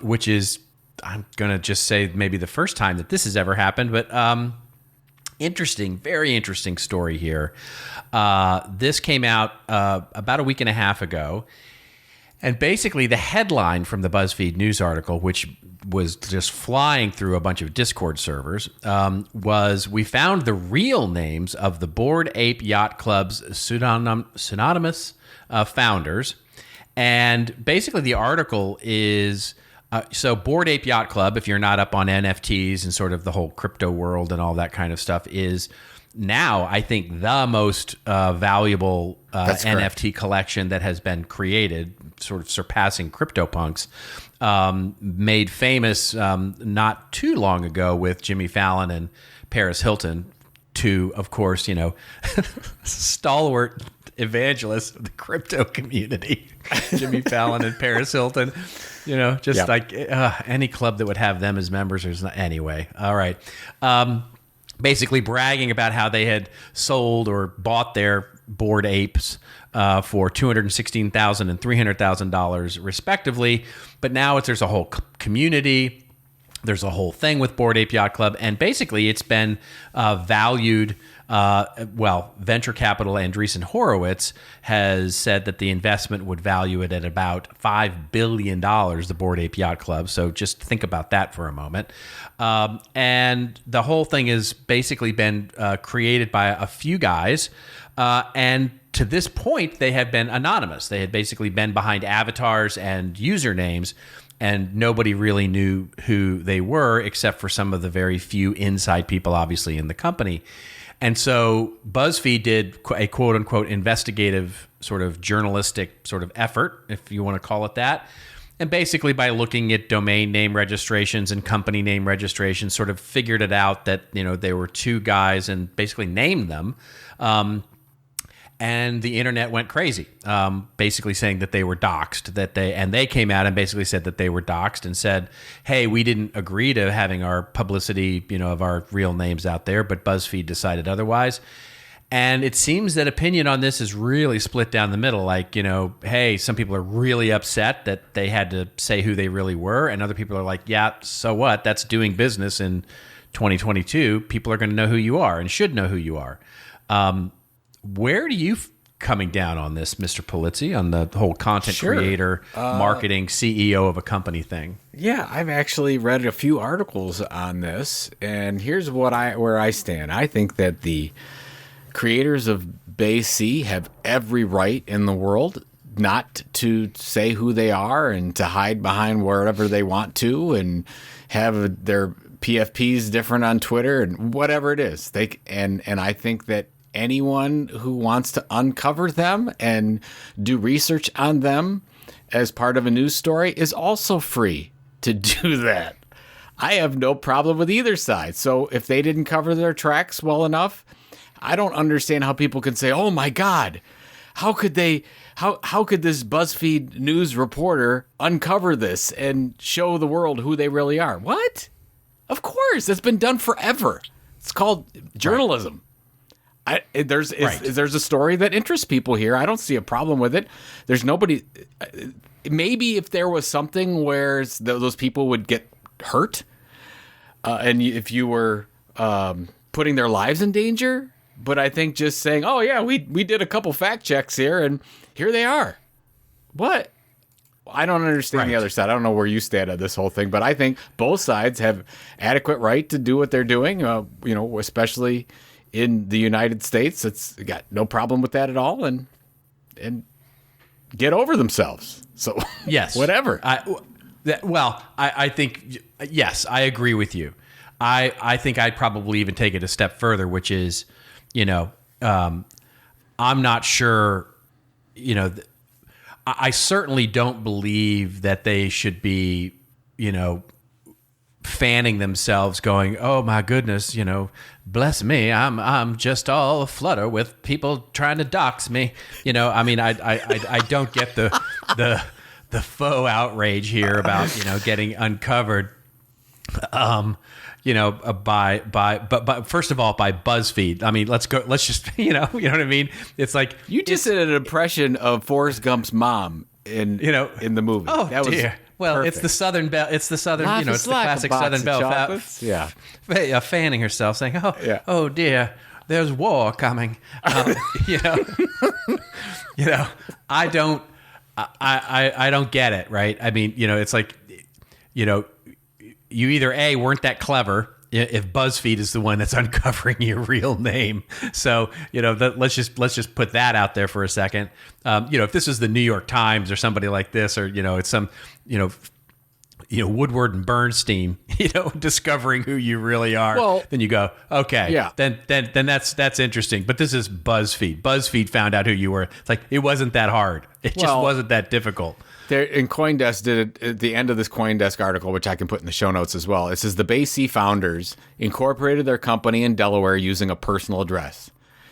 which is, I'm going to just say maybe the first time that this has ever happened, but interesting, very interesting story here. This came out about a week and a half ago. And basically, the headline from the BuzzFeed News article, which was just flying through a bunch of Discord servers, was, "We found the real names of the Bored Ape Yacht Club's pseudonymous founders." And basically, the article is, so Bored Ape Yacht Club, if you're not up on NFTs and sort of the whole crypto world and all that kind of stuff, is now, I think, the most valuable NFT collection that has been created, sort of surpassing CryptoPunks, made famous not too long ago with Jimmy Fallon and Paris Hilton, two, of course, stalwart evangelists of the crypto community, Jimmy Fallon and Paris Hilton. Like any club that would have them as members, anyway. All right. Basically bragging about how they had sold or bought their Bored Apes for $216,000 and $300,000 respectively. But now there's a whole community. There's a whole thing with Bored Ape Yacht Club. And basically it's been valued. Venture capital Andreessen Horowitz has said that the investment would value it at about $5 billion, the Bored Ape Yacht Club. So just think about that for a moment. And the whole thing has basically been created by a few guys. And to this point, they have been anonymous. They had basically been behind avatars and usernames, and nobody really knew who they were except for some of the very few inside people, obviously, in the company. And so BuzzFeed did a quote-unquote investigative sort of journalistic sort of effort, if you want to call it that. And basically by looking at domain name registrations and company name registrations, sort of figured it out that, they were two guys and basically named them. And the internet went crazy, basically saying that they were doxxed, and they came out and basically said that they were doxxed and said, hey, we didn't agree to having our publicity, of our real names out there, but BuzzFeed decided otherwise. And it seems that opinion on this is really split down the middle. Like, hey, some people are really upset that they had to say who they really were. And other people are like, yeah, so what? That's doing business in 2022. People are going to know who you are and should know who you are. Where do you coming down on this, Mr. Pulizzi, on the whole content creator, marketing, CEO of a company thing? Yeah, I've actually read a few articles on this, and here's where I stand. I think that the creators of BAYC have every right in the world not to say who they are and to hide behind wherever they want to and have their PFPs different on Twitter and whatever it is. And I think that anyone who wants to uncover them and do research on them as part of a news story is also free to do that. I have no problem with either side. So if they didn't cover their tracks well enough, I don't understand how people can say, "Oh my God, how could this BuzzFeed news reporter uncover this and show the world who they really are?" What? Of course, it's been done forever. It's called journalism. There's a story that interests people here. I don't see a problem with it. There's nobody. Maybe if there was something where those people would get hurt, and if you were putting their lives in danger. But I think just saying, "Oh yeah, we did a couple fact checks here, and here they are." What? I don't understand the other side. I don't know where you stand on this whole thing, but I think both sides have adequate right to do what they're doing. Especially in the United States, it's got no problem with that at all, and get over themselves. So yes, whatever. I think yes, I agree with you. I think I'd probably even take it a step further, which is, I'm not sure, I certainly don't believe that they should be, fanning themselves going, "Oh my goodness, bless me, I'm just all aflutter with people trying to dox me." I don't get the faux outrage here about, getting uncovered. But first of all, by BuzzFeed. I mean, let's just, you know what I mean? It's like you just did an impression of Forrest Gump's mom in the movie. Oh, that dear. Well, perfect. It's the Southern Belle. It's the Southern, it's the classic Southern Belle. Fanning herself, saying, "Oh dear, there's war coming." I don't get it. Right? I mean, it's like, you either weren't that clever if BuzzFeed is the one that's uncovering your real name. So, let's just put that out there for a second. If this is the New York Times or somebody like this, or, it's some, Woodward and Bernstein, discovering who you really are, well, then you go, okay, yeah, then that's interesting. But this is BuzzFeed. BuzzFeed found out who you were. It's like, it wasn't that hard. It just wasn't that difficult. In CoinDesk did it at the end of this CoinDesk article, which I can put in the show notes as well. It says the BAYC founders incorporated their company in Delaware using a personal address.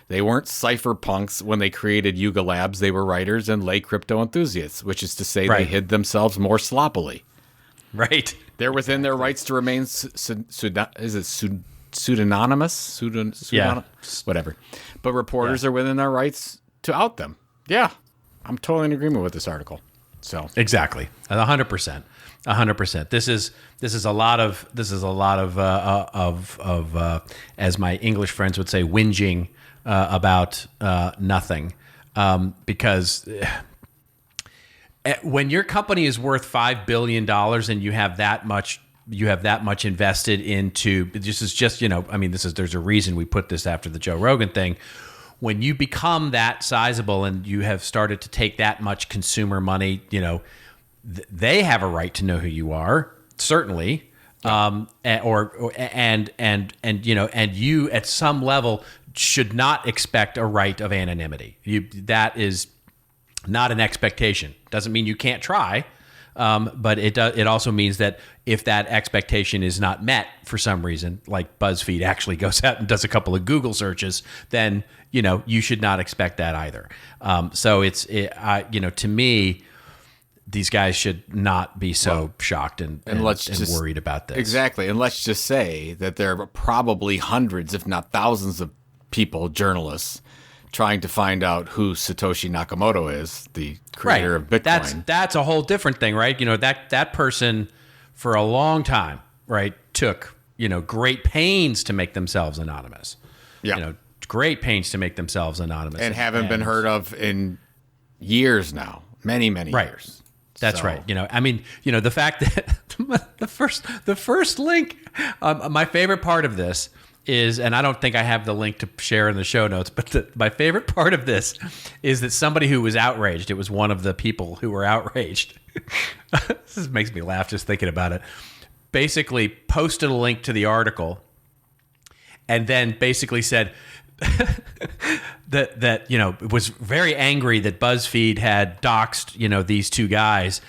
They weren't cypherpunks when they created Yuga Labs. They were writers and lay crypto enthusiasts, which is to say they hid themselves more sloppily. Right. They're within their rights to remain pseudonymous? Whatever. But reporters are within their rights to out them. Yeah. I'm totally in agreement with this article. So exactly, 100%. This is a lot of as my English friends would say, whinging about nothing, because when your company is worth $5 billion and you have that much invested into, there's a reason we put this after the Joe Rogan thing. When you become that sizable and you have started to take that much consumer money, they have a right to know who you are, certainly, and you at some level should not expect a right of anonymity. That is not an expectation. Doesn't mean you can't try, but it also means that if that expectation is not met for some reason, like BuzzFeed actually goes out and does a couple of Google searches, then you should not expect that either. So to me, these guys should not be so shocked and worried about this. Exactly, and let's just say that there are probably hundreds, if not thousands, of people, journalists, trying to find out who Satoshi Nakamoto is, the creator of Bitcoin. That's a whole different thing, right? That person for a long time, right, took great pains to make themselves anonymous. Yeah. great pains to make themselves anonymous and haven't been heard of in years now, many years. That's So- right. I mean, the fact that the first link, my favorite part of this is, and I don't think I have the link to share in the show notes, but my favorite part of this is that somebody who was outraged, it was one of the people who were outraged. This makes me laugh just thinking about it. Basically posted a link to the article and then basically said that was very angry that BuzzFeed had doxed these two guys,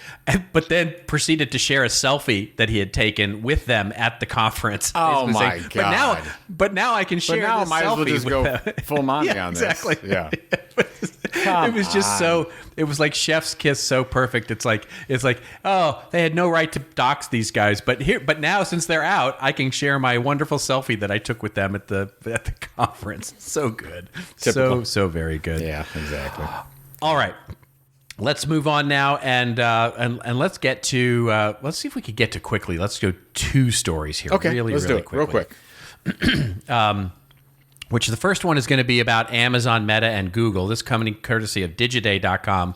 but then proceeded to share a selfie that he had taken with them at the conference. Oh, Basically my saying, God. But now I can share. But now I this might as well selfie just with go them." full Monty Yeah, on this. exactly. Yeah. It was just so. It was like chef's kiss, so perfect. It's like, oh, they had no right to dox these guys, but now since they're out, I can share my wonderful selfie that I took with them at the conference. So good, Typical. so very good. Yeah, exactly. All right, let's move on now, and let's get to. Let's see if we could get to quickly. Let's go 2 stories here. Okay, really, let's really do it real quickly. quick. Which the first one is going to be about Amazon, Meta, and Google. This coming courtesy of Digiday.com.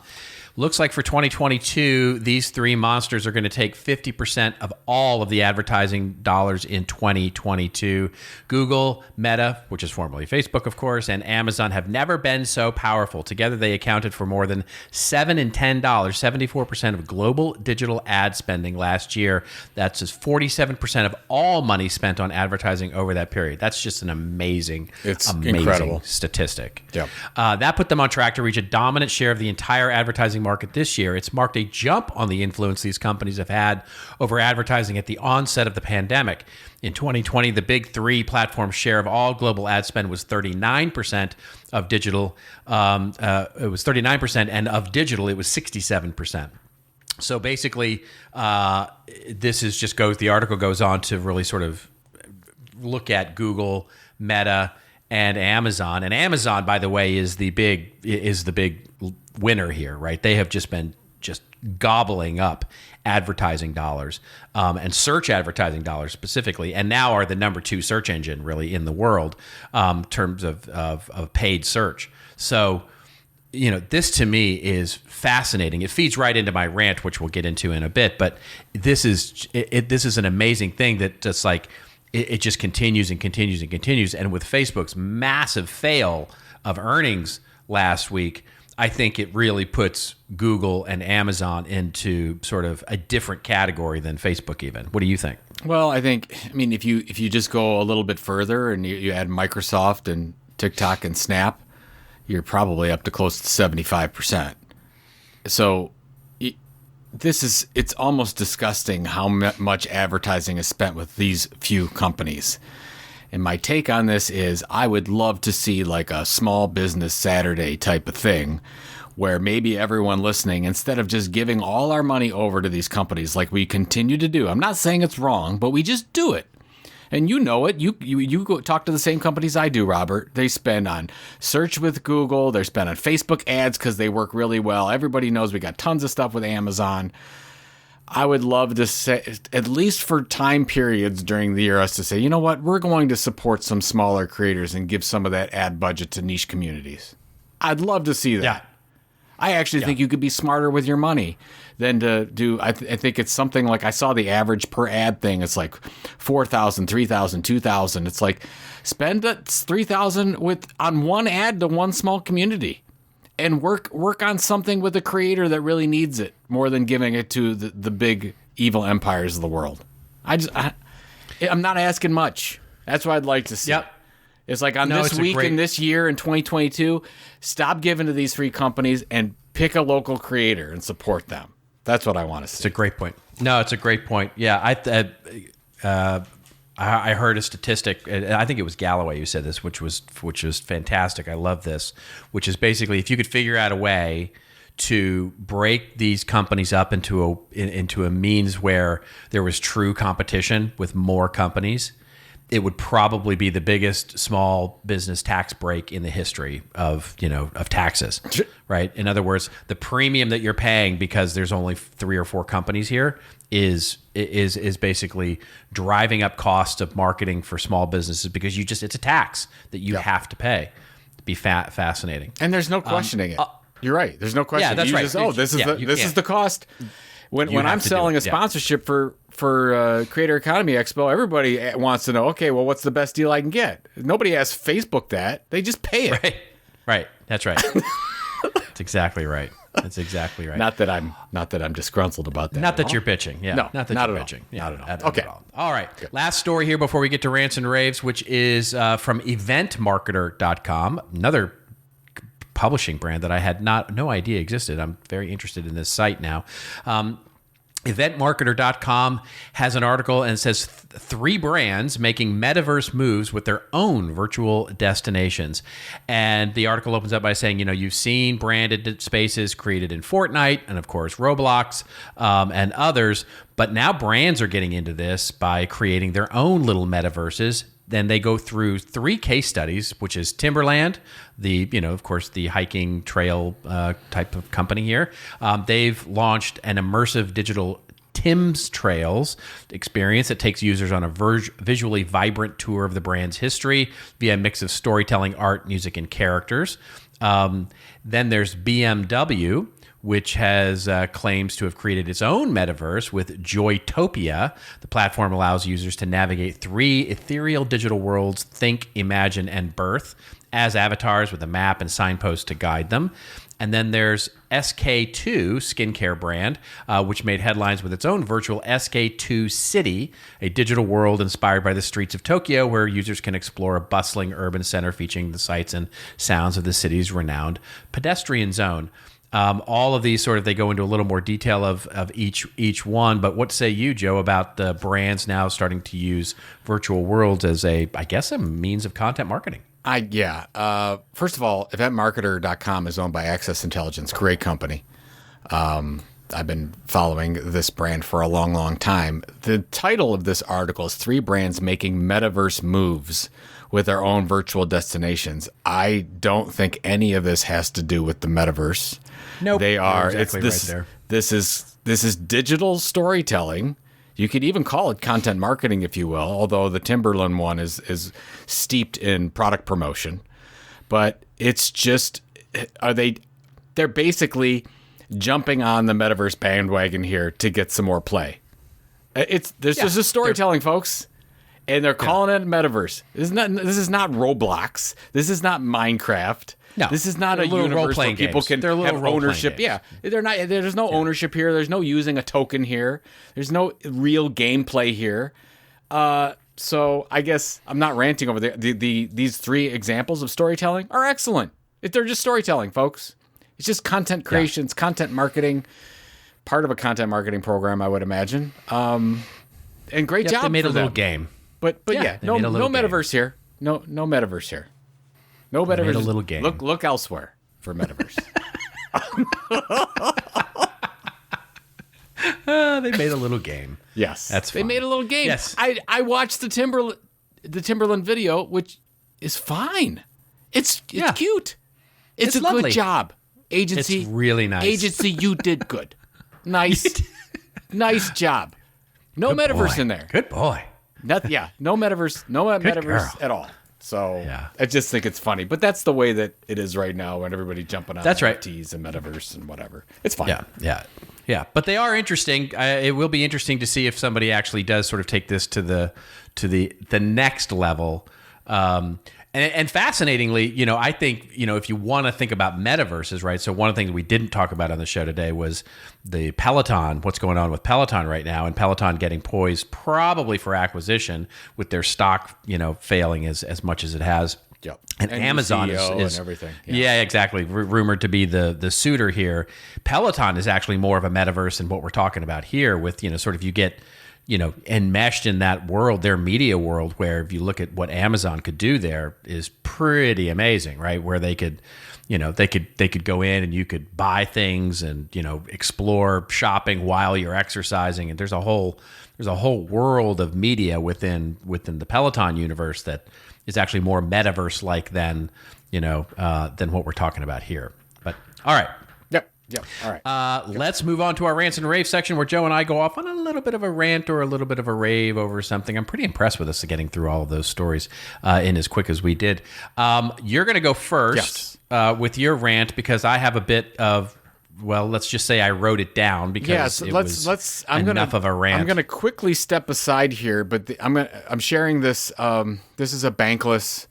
Looks like for 2022, these 3 monsters are going to take 50% of all of the advertising dollars in 2022. Google, Meta, which is formerly Facebook, of course, and Amazon have never been so powerful. Together, they accounted for more than $7 and $10, 74% of global digital ad spending last year. That's just 47% of all money spent on advertising over that period. That's just an amazing incredible statistic. Yep. That put them on track to reach a dominant share of the entire advertising market this year. It's marked a jump on the influence these companies have had over advertising at the onset of the pandemic. In 2020, the big 3 platform share of all global ad spend was 39% of digital. It was 39%, and of digital, it was 67%. So basically, this is just goes. The article goes on to really sort of look at Google, Meta, and Amazon. And Amazon, by the way, is the big winner here, right? They have just been gobbling up advertising dollars and search advertising dollars specifically, and now are the number 2 search engine really in the world in terms of paid search. So, this to me is fascinating. It feeds right into my rant, which we'll get into in a bit. But this is an amazing thing that just like it just continues and continues and continues. And with Facebook's massive fail of earnings last week, I think it really puts Google and Amazon into sort of a different category than Facebook even. What do you think? Well, I mean, if you just go a little bit further and you add Microsoft and TikTok and Snap, you're probably up to close to 75%. So it's almost disgusting how much advertising is spent with these few companies. And my take on this is I would love to see like a small business Saturday type of thing where maybe everyone listening, instead of just giving all our money over to these companies like we continue to do, I'm not saying it's wrong, but we just do it. And you know it. You go talk to the same companies I do, Robert. They spend on search with Google. They spend on Facebook ads because they work really well. Everybody knows we got tons of stuff with Amazon. I would love to say, at least for time periods during the year, us to say, you know what, we're going to support some smaller creators and give some of that ad budget to niche communities. I'd love to see that. Yeah. I actually think you could be smarter with your money than to do. I think it's something like I saw the average per ad thing. It's like 4,000, 3,000, 2,000. It's like spend 3,000 on one ad to one small community. And work on something with a creator that really needs it more than giving it to the big evil empires of the world. I'm not asking much. That's what I'd like to see. Yep. It's like this week and this year in 2022, stop giving to these 3 companies and pick a local creator and support them. That's what I want to see. It's a great point. No, it's a great point. Yeah, I heard a statistic. I think it was Galloway who said this, which was fantastic. I love this. Which is basically if you could figure out a way to break these companies up into a means where there was true competition with more companies, it would probably be the biggest small business tax break in the history of taxes, right? In other words, the premium that you're paying because there's only 3 or 4 companies here is basically driving up costs of marketing for small businesses because it's a tax that you have to pay. To be fascinating. And there's no questioning it. You're right. There's no question. Yeah, that's you right. Just, this is the cost. When I'm selling a sponsorship for Creator Economy Expo, everybody wants to know, okay, well, what's the best deal I can get? Nobody asks Facebook that. They just pay it. Right. That's right. That's exactly right. That's exactly right. Not that I'm disgruntled about that. Not that you're bitching. Yeah. No, not that not you're at all. bitching. Yeah, not at all. Okay. All right. Good. Last story here before we get to rants and raves, which is from eventmarketer.com, another publishing brand that I had no idea existed. I'm very interested in this site now. Eventmarketer.com has an article and it says 3 brands making metaverse moves with their own virtual destinations. And the article opens up by saying, you've seen branded spaces created in Fortnite and, of course, Roblox and others. But now brands are getting into this by creating their own little metaverses. Then they go through 3 case studies, which is Timberland, of course, the hiking trail type of company here. They've launched an immersive digital Tim's Trails experience that takes users on a visually vibrant tour of the brand's history via a mix of storytelling, art, music, and characters. Then there's BMW, which has claims to have created its own metaverse with Joytopia. The platform allows users to navigate 3 ethereal digital worlds, Think, Imagine, and Birth, as avatars with a map and signposts to guide them. And then there's SK2 skincare brand, which made headlines with its own virtual SK2 City, a digital world inspired by the streets of Tokyo, where users can explore a bustling urban center featuring the sights and sounds of the city's renowned pedestrian zone. All of these they go into a little more detail of each one. But what say you, Joe, about the brands now starting to use virtual worlds as a means of content marketing? First of all, eventmarketer.com is owned by Access Intelligence, great company. I've been following this brand for a long, long time. The title of this article is 3 brands making metaverse moves with their own virtual destinations. I don't think any of this has to do with the metaverse. Nope. They are. You're exactly it's this. Right there. This is digital storytelling. You could even call it content marketing, if you will, although the Timberland one is steeped in product promotion. But it's just, they're basically jumping on the metaverse bandwagon here to get some more play. This is storytelling, folks. And they're calling it metaverse. This is not Roblox. This is not Minecraft. No, this is not a universe where people can have ownership. Yeah, they're not. There's no ownership here. There's no using a token here. There's no real gameplay here. So I guess I'm not ranting over there. These 3 examples of storytelling are excellent. They're just storytelling, folks. It's just content creations, content marketing, part of a content marketing program, I would imagine. And great job. They made for a little them. game. But no metaverse here. No metaverse here. No metaverse. They made a little game. Look elsewhere for metaverse. They made a little game. Yes, that's fun. They made a little game. Yes, I watched the Timberland video, which is fine. It's cute. It's a lovely. Good job, agency. It's really nice. Agency, you did good. Nice job. No good metaverse boy. in there. Good boy. No metaverse. No metaverse girl. at all. So I just think it's funny, but that's the way that it is right now when everybody jumping on NFTs and metaverse and whatever. It's fine. Yeah. But they are interesting. It will be interesting to see if somebody actually does sort of take this to the next level. And fascinatingly, I think, if you want to think about metaverses, right? So one of the things we didn't talk about on the show today was the Peloton, what's going on with Peloton right now, and Peloton getting poised probably for acquisition with their stock, failing as much as it has. Yep. And Amazon is and everything. Yeah, exactly. Rumored to be the suitor here. Peloton is actually more of a metaverse than what we're talking about here with, sort of you get enmeshed in that world, their media world, where if you look at what Amazon could do there is pretty amazing, right? Where they could, they could go in and you could buy things and, explore shopping while you're exercising. And there's a whole world of media within the Peloton universe that is actually more metaverse like than what we're talking about here. But all right. Yep. Yep. All right. Let's move on to our rants and raves section where Joe and I go off on a little bit of a rant or a little bit of a rave over something. I'm pretty impressed with us getting through all of those stories in as quick as we did. You're going to go first with your rant because I have a bit of, well, let's just say I wrote it down because enough of a rant. I'm going to quickly step aside here, but I'm sharing this. This is a Bankless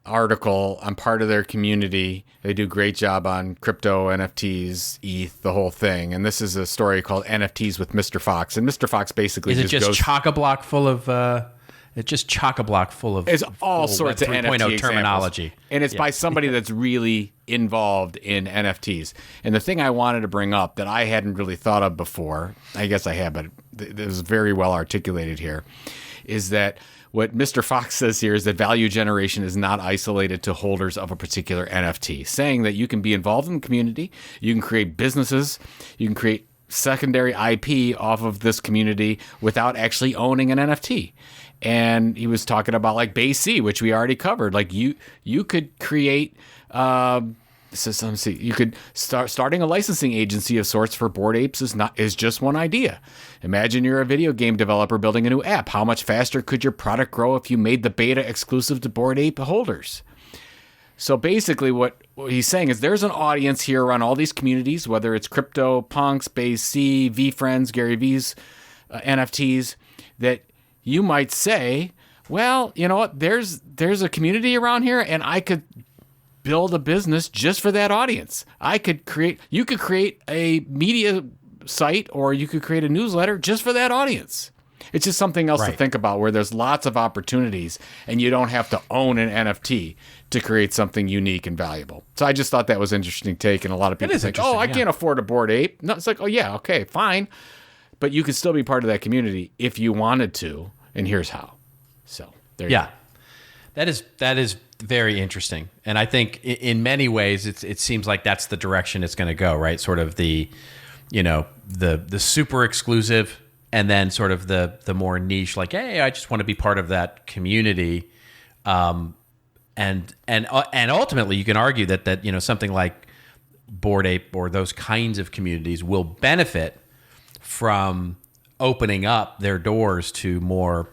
article. I'm part of their community. They do a great job on crypto, NFTs, ETH, the whole thing. And this is a story called NFTs with Mr. Fox. And Mr. Fox basically just chock-a-block full of it's just chock-a-block full of it's all sorts of NFT terminology. Examples. And it's by somebody that's really involved in NFTs. And the thing I wanted to bring up that I hadn't really thought of before, I guess I have, but it was very well articulated here, is that what Mr. Fox says here is that value generation is not isolated to holders of a particular NFT, saying that you can be involved in the community, you can create businesses, you can create secondary IP off of this community without actually owning an NFT. And he was talking about like BAYC, which we already covered. Like you could create you could starting a licensing agency of sorts for Bored Apes is just one idea. Imagine you're a video game developer building a new app. How much faster could your product grow if you made the beta exclusive to Bored Ape holders? So basically what he's saying is there's an audience here around all these communities, whether it's crypto, punks, BAYC, VFriends, Gary V's NFTs, that you might say, well, you know what, there's a community around here and I could build a business just for that audience. You could create a media site or you could create a newsletter just for that audience. It's just something else to think about where there's lots of opportunities and you don't have to own an NFT to create something unique and valuable. So I just thought that was an interesting take. And a lot of people think, I can't afford a Bored Ape. No, it's like, oh yeah, okay, fine. But you could still be part of that community if you wanted to. And here's how. So there you go. That is very interesting, and I think in many ways it seems like that's the direction it's going to go, right? Sort of the super exclusive, and then sort of the more niche, like, hey, I just want to be part of that community, and ultimately you can argue that something like Bored Ape or those kinds of communities will benefit from opening up their doors to more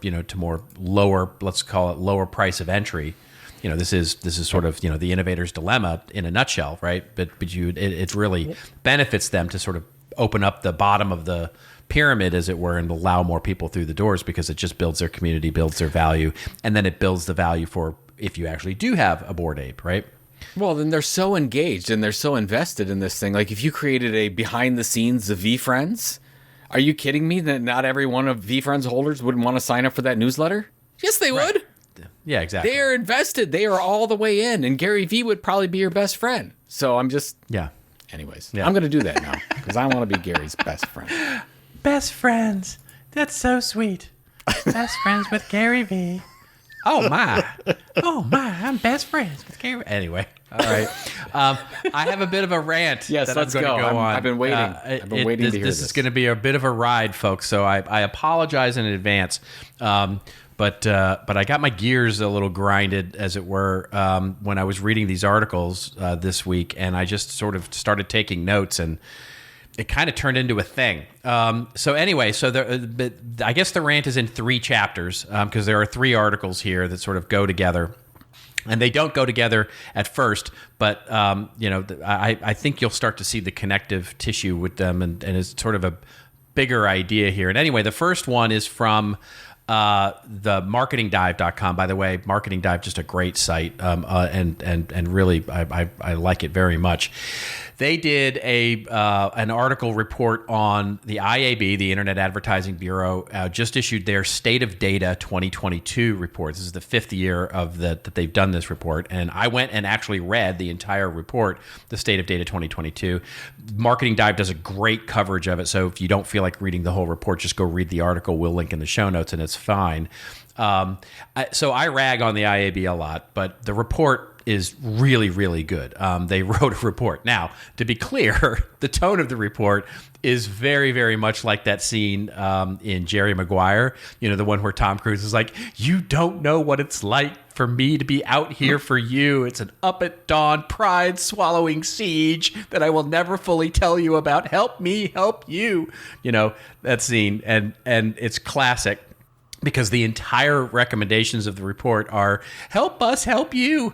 lower, let's call it lower price of entry. This is sort of the innovator's dilemma in a nutshell, right? But it really benefits them to sort of open up the bottom of the pyramid, as it were, and allow more people through the doors because it just builds their community, builds their value, and then it builds the value for if you actually do have a Bored Ape, right? Well, then they're so engaged and they're so invested in this thing. Like if you created a behind the scenes of VFriends, are you kidding me that not every one of VFriends holders would want to sign up for that newsletter? Yes, they would. Yeah, exactly. They are invested. They are all the way in. And Gary V would probably be your best friend. So I'm just... Yeah. Anyways, I'm going to do that now because I want to be Gary's best friend. Best friends. That's so sweet. Best friends with Gary V. Oh, my. I'm best friends with Gary. Anyway. All right. I have a bit of a rant. Yes, that let's I'm go. Go on. I've been waiting. I've been waiting to hear this. This is going to be a bit of a ride, folks. So I apologize in advance. But I got my gears a little grinded, as it were, when I was reading these articles this week, and I just sort of started taking notes, and it kind of turned into a thing. So anyway, I guess the rant is in 3 chapters because there are 3 articles here that sort of go together. And they don't go together at first, but I think you'll start to see the connective tissue with them, and it's sort of a bigger idea here. And anyway, the first one is from the marketingdive.com. By the way, Marketing Dive, just a great site, and really I like it very much. They did an article report on the IAB, the Internet Advertising Bureau, just issued their State of Data 2022 report. This is the 5th year that they've done this report, and I went and actually read the entire report, the State of Data 2022. Marketing Dive does a great coverage of it, so if you don't feel like reading the whole report, just go read the article. We'll link in the show notes, and it's fine. So I rag on the IAB a lot, but the report is really, really good. They wrote a report. Now, to be clear, the tone of the report is very, very much like that scene in Jerry Maguire, the one where Tom Cruise is like, you don't know what it's like for me to be out here for you. It's an up at dawn, pride swallowing siege that I will never fully tell you about. Help me, help you. That scene. And it's classic, because the entire recommendations of the report are help us help you,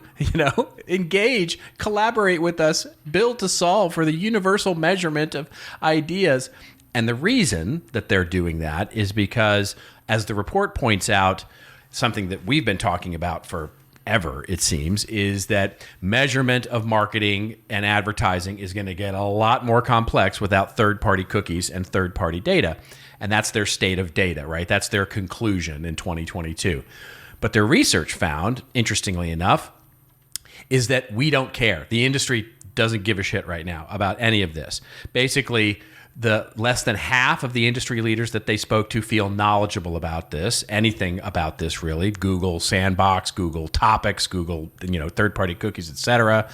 engage, collaborate with us, build to solve for the universal measurement of ideas. And the reason that they're doing that is because, as the report points out, something that we've been talking about forever, it seems, is that measurement of marketing and advertising is going to get a lot more complex without third-party cookies and third-party data. And that's their state of data, right? That's their conclusion in 2022. But their research found, interestingly enough, is that we don't care. The industry doesn't give a shit right now about any of this. Basically, the less than half of the industry leaders that they spoke to feel knowledgeable about this, anything about this really. Google Sandbox, Google Topics, Google, third-party cookies, etc.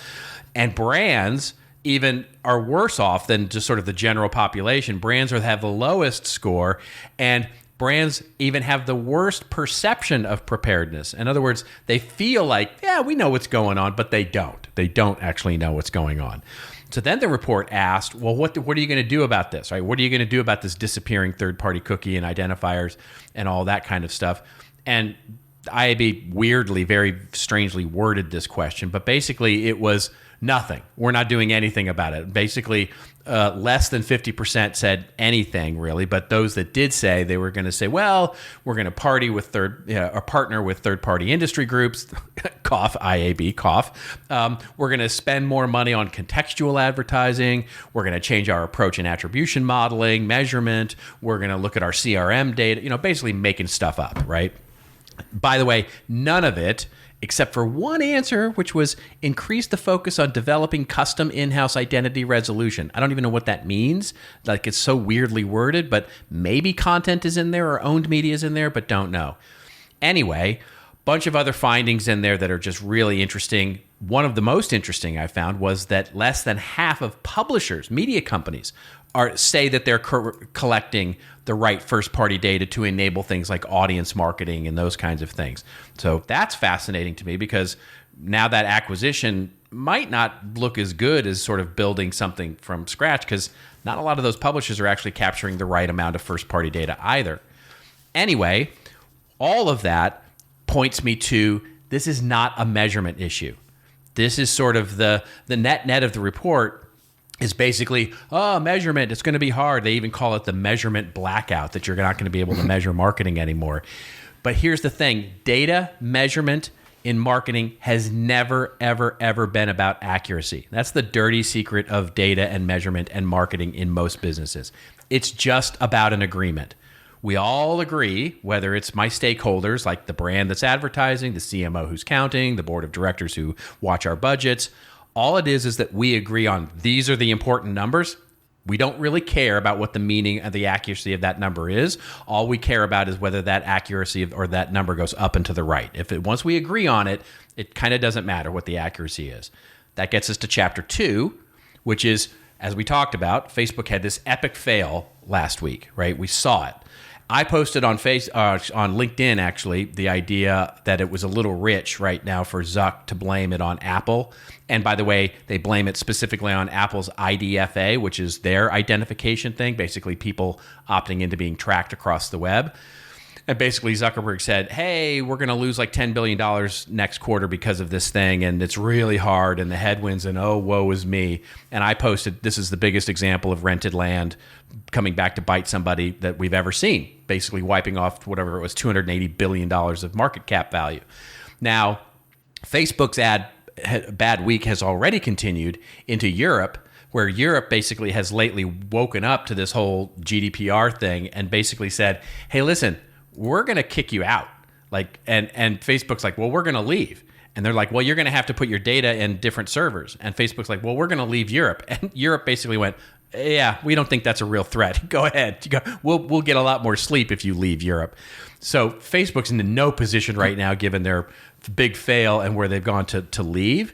And brands even are worse off than just sort of the general population. Brands have the lowest score, and brands even have the worst perception of preparedness. In other words, they feel like, yeah, we know what's going on, but they don't. They don't actually know what's going on. So then the report asked, well, what are you going to do about this, right? What are you going to do about this disappearing third-party cookie and identifiers and all that kind of stuff? And IAB weirdly, very strangely worded this question, but basically it was nothing. We're not doing anything about it. Basically, less than 50% said anything really, but those that did say, they were going to say, well, we're going to partner with third-party industry groups, cough, IAB, cough. We're going to spend more money on contextual advertising. We're going to change our approach in attribution modeling, measurement. We're going to look at our CRM data, basically making stuff up, right? By the way, none of it, except for one answer, which was increase the focus on developing custom in-house identity resolution. I don't even know what that means. Like, it's so weirdly worded, but maybe content is in there or owned media is in there, but don't know. Anyway, bunch of other findings in there that are just really interesting. One of the most interesting I found was that less than half of publishers, media companies, say that they're collecting the right first-party data to enable things like audience marketing and those kinds of things. So that's fascinating to me, because now that acquisition might not look as good as sort of building something from scratch, because not a lot of those publishers are actually capturing the right amount of first-party data either. Anyway, all of that points me to, this is not a measurement issue. This is sort of the net of the report is basically, measurement, it's going to be hard. They even call it the measurement blackout, that you're not going to be able to measure marketing anymore. But here's the thing. Data measurement in marketing has never, ever, ever been about accuracy. That's the dirty secret of data and measurement and marketing in most businesses. It's just about an agreement. We all agree, whether it's my stakeholders, like the brand that's advertising, the CMO who's counting, the board of directors who watch our budgets. All it is that we agree on, these are the important numbers. We don't really care about what the meaning of the accuracy of that number is. All we care about is whether that accuracy or that number goes up and to the right. Once we agree on it, it kind of doesn't matter what the accuracy is. That gets us to chapter 2, which is, as we talked about, Facebook had this epic fail last week, right? We saw it. I posted on LinkedIn, actually, the idea that it was a little rich right now for Zuck to blame it on Apple. And by the way, they blame it specifically on Apple's IDFA, which is their identification thing, basically people opting into being tracked across the web. And basically Zuckerberg said, hey, we're going to lose like $10 billion next quarter because of this thing, and it's really hard, and the headwinds, and oh, woe is me. And I posted, this is the biggest example of rented land coming back to bite somebody that we've ever seen, basically wiping off whatever it was, $280 billion of market cap value. Now, Facebook's bad week has already continued into Europe, where Europe basically has lately woken up to this whole GDPR thing and basically said, hey, listen, we're going to kick you out. And Facebook's like, well, we're going to leave. And they're like, well, you're going to have to put your data in different servers. And Facebook's like, well, we're going to leave Europe. And Europe basically went, yeah, we don't think that's a real threat. Go ahead. We'll get a lot more sleep if you leave Europe. So Facebook's in no position right now, given their big fail and where they've gone to leave.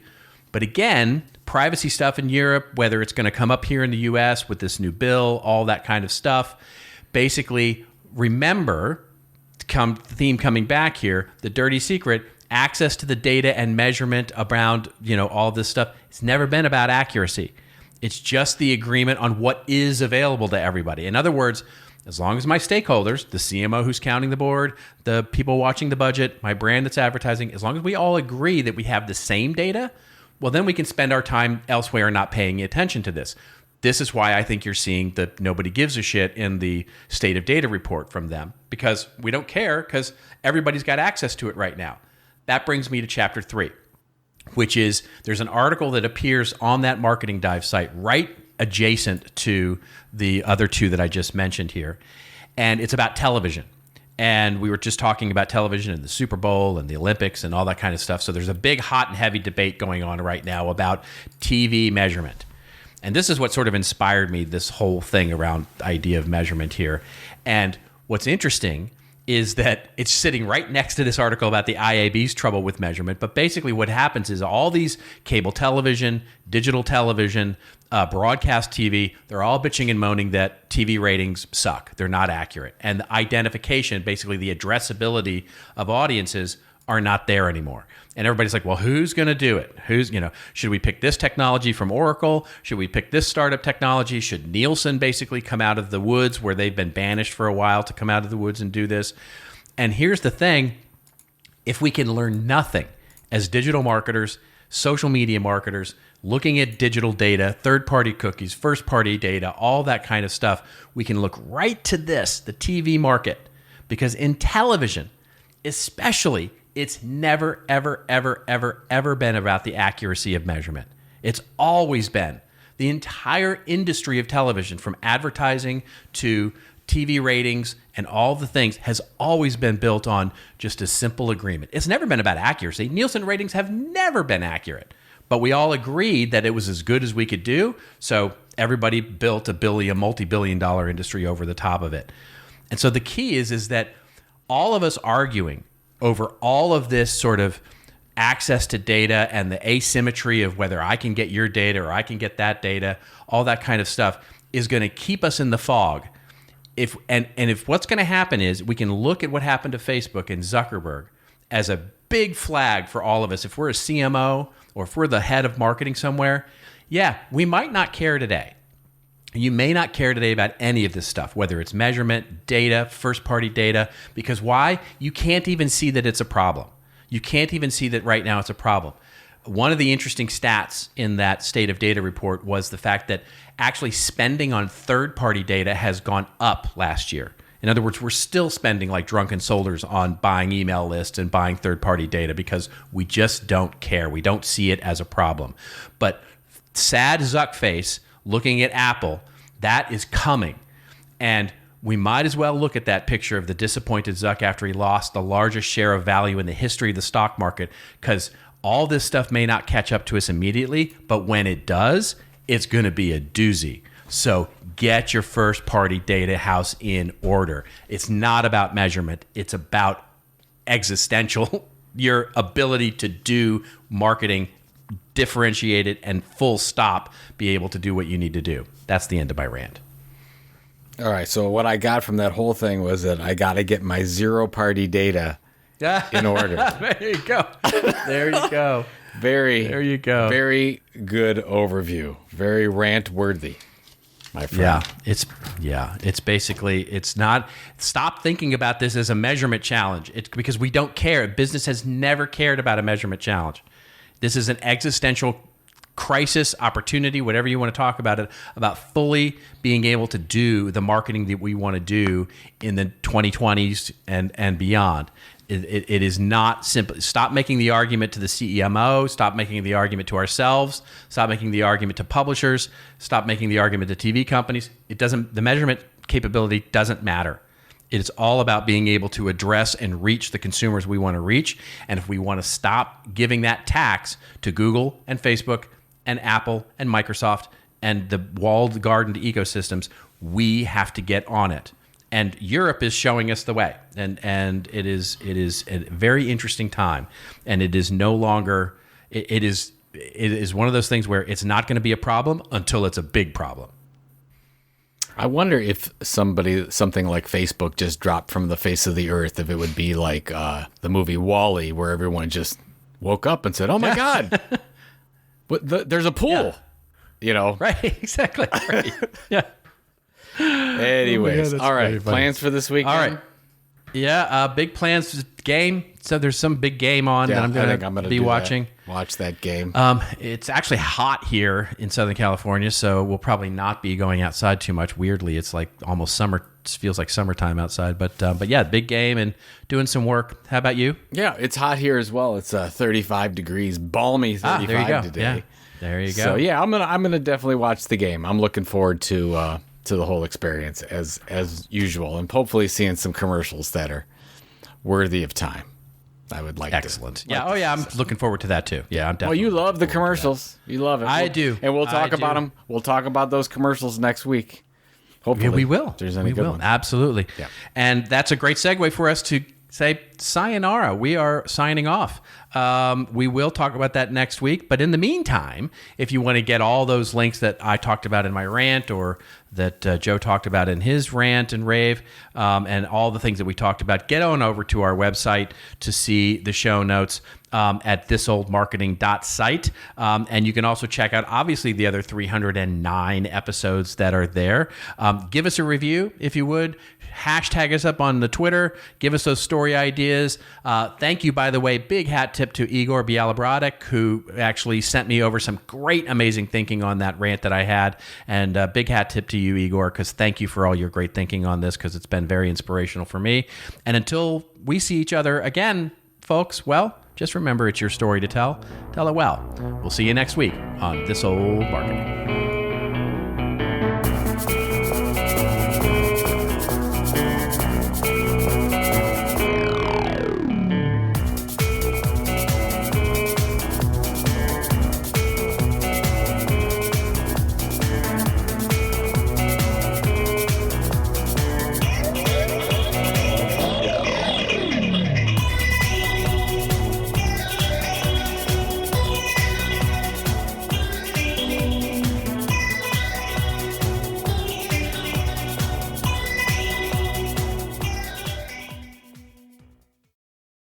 But again, privacy stuff in Europe, whether it's going to come up here in the US with this new bill, all that kind of stuff. Basically, remember, theme coming back here, the dirty secret, access to the data and measurement around, all this stuff. It's never been about accuracy. It's just the agreement on what is available to everybody. In other words, as long as my stakeholders, the CMO who's counting the board, the people watching the budget, my brand that's advertising, as long as we all agree that we have the same data, well, then we can spend our time elsewhere not paying attention to this. This is why I think you're seeing that nobody gives a shit in the state of data report from them, because we don't care because everybody's got access to it right now. That brings me to chapter 3, which is there's an article that appears on that Marketing Dive site right adjacent to the other two that I just mentioned here. And it's about television. And we were just talking about television and the Super Bowl and the Olympics and all that kind of stuff. So there's a big, hot and heavy debate going on right now about TV measurement. And this is what sort of inspired me, this whole thing around the idea of measurement here. And what's interesting is that it's sitting right next to this article about the IAB's trouble with measurement. But basically what happens is all these cable television, digital television, broadcast TV, they're all bitching and moaning that TV ratings suck. They're not accurate. And the identification, basically the addressability of audiences are not there anymore. And everybody's like, well, who's going to do it? Should we pick this technology from Oracle? Should we pick this startup technology? Should Nielsen basically come out of the woods where they've been banished for a while to come out of the woods and do this? And here's the thing. If we can learn nothing as digital marketers, social media marketers, looking at digital data, third-party cookies, first-party data, all that kind of stuff, we can look right to this, the TV market. Because in television, especially, it's never, ever, ever, ever, ever been about the accuracy of measurement. It's always been. The entire industry of television, from advertising to TV ratings and all the things, has always been built on just a simple agreement. It's never been about accuracy. Nielsen ratings have never been accurate. But we all agreed that it was as good as we could do, so everybody built a multi-billion-dollar industry over the top of it. And so the key is that all of us arguing over all of this sort of access to data and the asymmetry of whether I can get your data or I can get that data, all that kind of stuff, is going to keep us in the fog. If what's going to happen is we can look at what happened to Facebook and Zuckerberg as a big flag for all of us. If we're a CMO or if we're the head of marketing somewhere, yeah, we might not care today. You may not care today about any of this stuff, whether it's measurement, data, first-party data, because why? You can't even see that it's a problem. You can't even see that right now it's a problem. One of the interesting stats in that State of Data report was the fact that actually spending on third-party data has gone up last year. In other words, we're still spending like drunken soldiers on buying email lists and buying third-party data because we just don't care. We don't see it as a problem. But sad Zuck face, looking at Apple, that is coming. And we might as well look at that picture of the disappointed Zuck after he lost the largest share of value in the history of the stock market, because all this stuff may not catch up to us immediately, but when it does, it's going to be a doozy. So get your first party data house in order. It's not about measurement. It's about existential, your ability to do marketing differentiated and full stop, be able to do what you need to do. That's the end of my rant. All right. So what I got from that whole thing was that I got to get my zero party data in order. There you go. There you go. There you go. Very good overview. Very rant worthy, my friend. It's basically, it's not, stop thinking about this as a measurement challenge. It's because we don't care. Business has never cared about a measurement challenge. This is an existential crisis, opportunity, whatever you want to talk about it, about fully being able to do the marketing that we want to do in the 2020s and beyond. It is not simple. Stop making the argument to the CMO. Stop making the argument to ourselves. Stop making the argument to publishers. Stop making the argument to TV companies. The measurement capability doesn't matter. It's all about being able to address and reach the consumers we want to reach. And if we want to stop giving that tax to Google and Facebook and Apple and Microsoft and the walled garden ecosystems, we have to get on it. and Europe is showing us the way, and it is a very interesting time, and it is no longer it is one of those things where it's not going to be a problem until it's a big problem. I wonder if something like Facebook just dropped from the face of the earth, if it would be like the movie WALL-E, where everyone just woke up and said, "Oh my God, there's a pool," Right? Exactly. Right. Yeah. Anyways, God, all right. Plans for this weekend? All right. Yeah, big plans. Game. So there's some big game on that I'm going to be watching. Watch that game. It's actually hot here in Southern California, so we'll probably not be going outside too much. Weirdly, it's like almost summer. It feels like summertime outside. But yeah, big game and doing some work. How about you? Yeah, it's hot here as well. It's 35 degrees, balmy 35 there you go. today. Yeah. There you go. So yeah, I'm gonna definitely watch the game. I'm looking forward to the whole experience as usual, and hopefully seeing some commercials that are worthy of time. I would like Excellent. Yeah. Oh yeah, I'm looking forward to that too. Yeah, I'm definitely. Well, you love the commercials. You love it. I do. And we'll talk about them. We'll talk about those commercials next week. Hopefully, yeah, we will. If there's any good ones. Absolutely. Yeah. And that's a great segue for us to say sayonara. We are signing off. We will talk about that next week. But in the meantime, if you want to get all those links that I talked about in my rant, or that Joe talked about in his rant and rave, and all the things that we talked about, get on over to our website to see the show notes at thisoldmarketing.site. And you can also check out, obviously, the other 309 episodes that are there. Give us a review, if you would. Hashtag us up on the Twitter. Give us those story ideas. Thank you, by the way. Big hat tip to Igor Bialabradek, who actually sent me over some great, amazing thinking on that rant that I had. And big hat tip to you, Igor, because thank you for all your great thinking on this, because it's been very inspirational for me. And until we see each other again, folks, well, just remember, it's your story to tell. Tell it well. We'll see you next week on This Old Marketing.